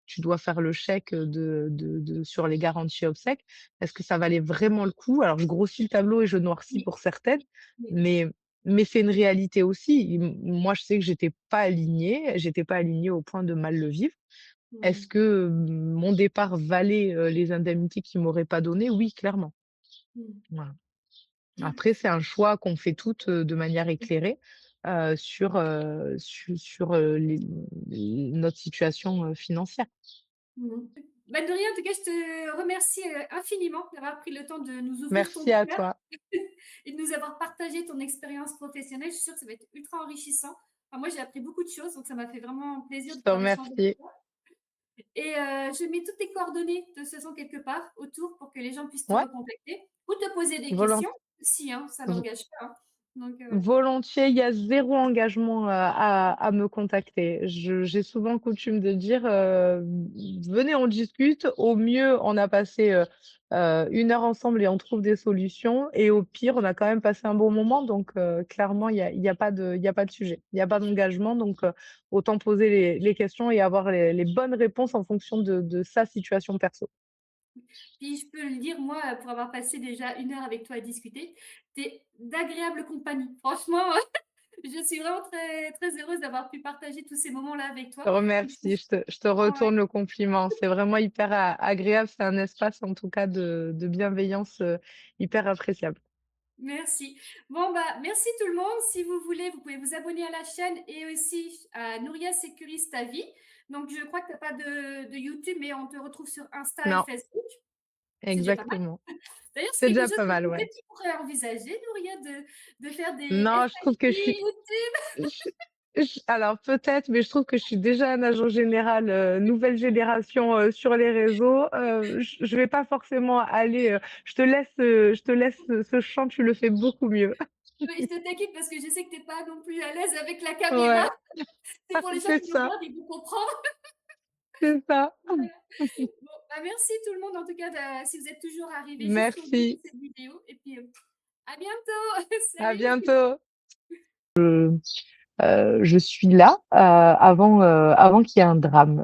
tu dois faire le chèque, de sur les garanties obsèques, est-ce que ça valait vraiment le coup? Alors je grossis le tableau et je noircis oui, pour certaines, oui. mais c'est une réalité aussi. Moi, je sais que j'étais pas alignée au point de mal le vivre. Mmh, Est-ce que, mon départ valait, les indemnités qu'ils m'auraient pas données? Oui, clairement. mmh. Voilà. Après, c'est un choix qu'on fait toutes, de manière éclairée, sur, notre situation, financière. Mmh. Bah, de rien, en tout cas, je te remercie, infiniment d'avoir pris le temps de nous ouvrir ton Merci à cœur toi. et de nous avoir partagé ton expérience professionnelle. Je suis sûre que ça va être ultra enrichissant. Enfin, moi, j'ai appris beaucoup de choses, donc ça m'a fait vraiment plaisir Je de te pouvoir échanger avec remercie. toi et je mets toutes tes coordonnées de toute façon quelque part autour pour que les gens puissent te Ouais, recontacter ou te poser des questions volont si, hein, ça n'engage pas, hein. Donc voilà. volontiers, il y a zéro engagement, à me contacter. J'ai souvent coutume de dire, «Venez, on discute. Au mieux, on a passé, 1 heure ensemble et on trouve des solutions et au pire, on a quand même passé un bon moment», donc clairement, il y a pas de sujet. Il y a pas d'engagement, donc autant poser les questions et avoir les bonnes réponses en fonction de sa situation perso. Puis je peux le dire, moi, pour avoir passé déjà 1 heure avec toi à discuter, tu es d'agréable compagnie. Franchement, je suis vraiment très, très heureuse d'avoir pu partager tous ces moments-là avec Je te toi. Donc je te remercie, je te ouais, retourne le compliment. C'est vraiment hyper agréable. C'est un espace, en tout cas, de bienveillance, hyper appréciable. merci. Bon, bah, merci tout le monde. Si vous voulez, vous pouvez vous abonner à la chaîne et aussi à Nouria Sécurise ta vie. Donc je crois que tu as pas de YouTube, mais on te retrouve sur Insta et Non, Facebook. C'est déjà pas mal. exactement. D'ailleurs, c'est C'est quelque déjà chose pas que mal, ouais. peut-être tu pourrais envisager, Nouria, de faire des Non, je trouve que je FAQ suis YouTube. alors peut-être, mais je trouve que je suis déjà un agent général, nouvelle génération, sur les réseaux. Je vais pas forcément aller, je te laisse ce champ, tu le fais beaucoup mieux. Oui, je te taquine parce que je sais que tu es pas non plus à l'aise avec la caméra. Ouais, C'est pour les gens c'est qui nous ça, regardent, ils vont comprendre. c'est ça. Voilà. Bon, bah, merci tout le monde en tout cas si vous êtes toujours arrivés jusqu'au bout de Merci, cette vidéo et puis, à bientôt. à Salut. bientôt. Je suis là, avant qu'il y ait un drame.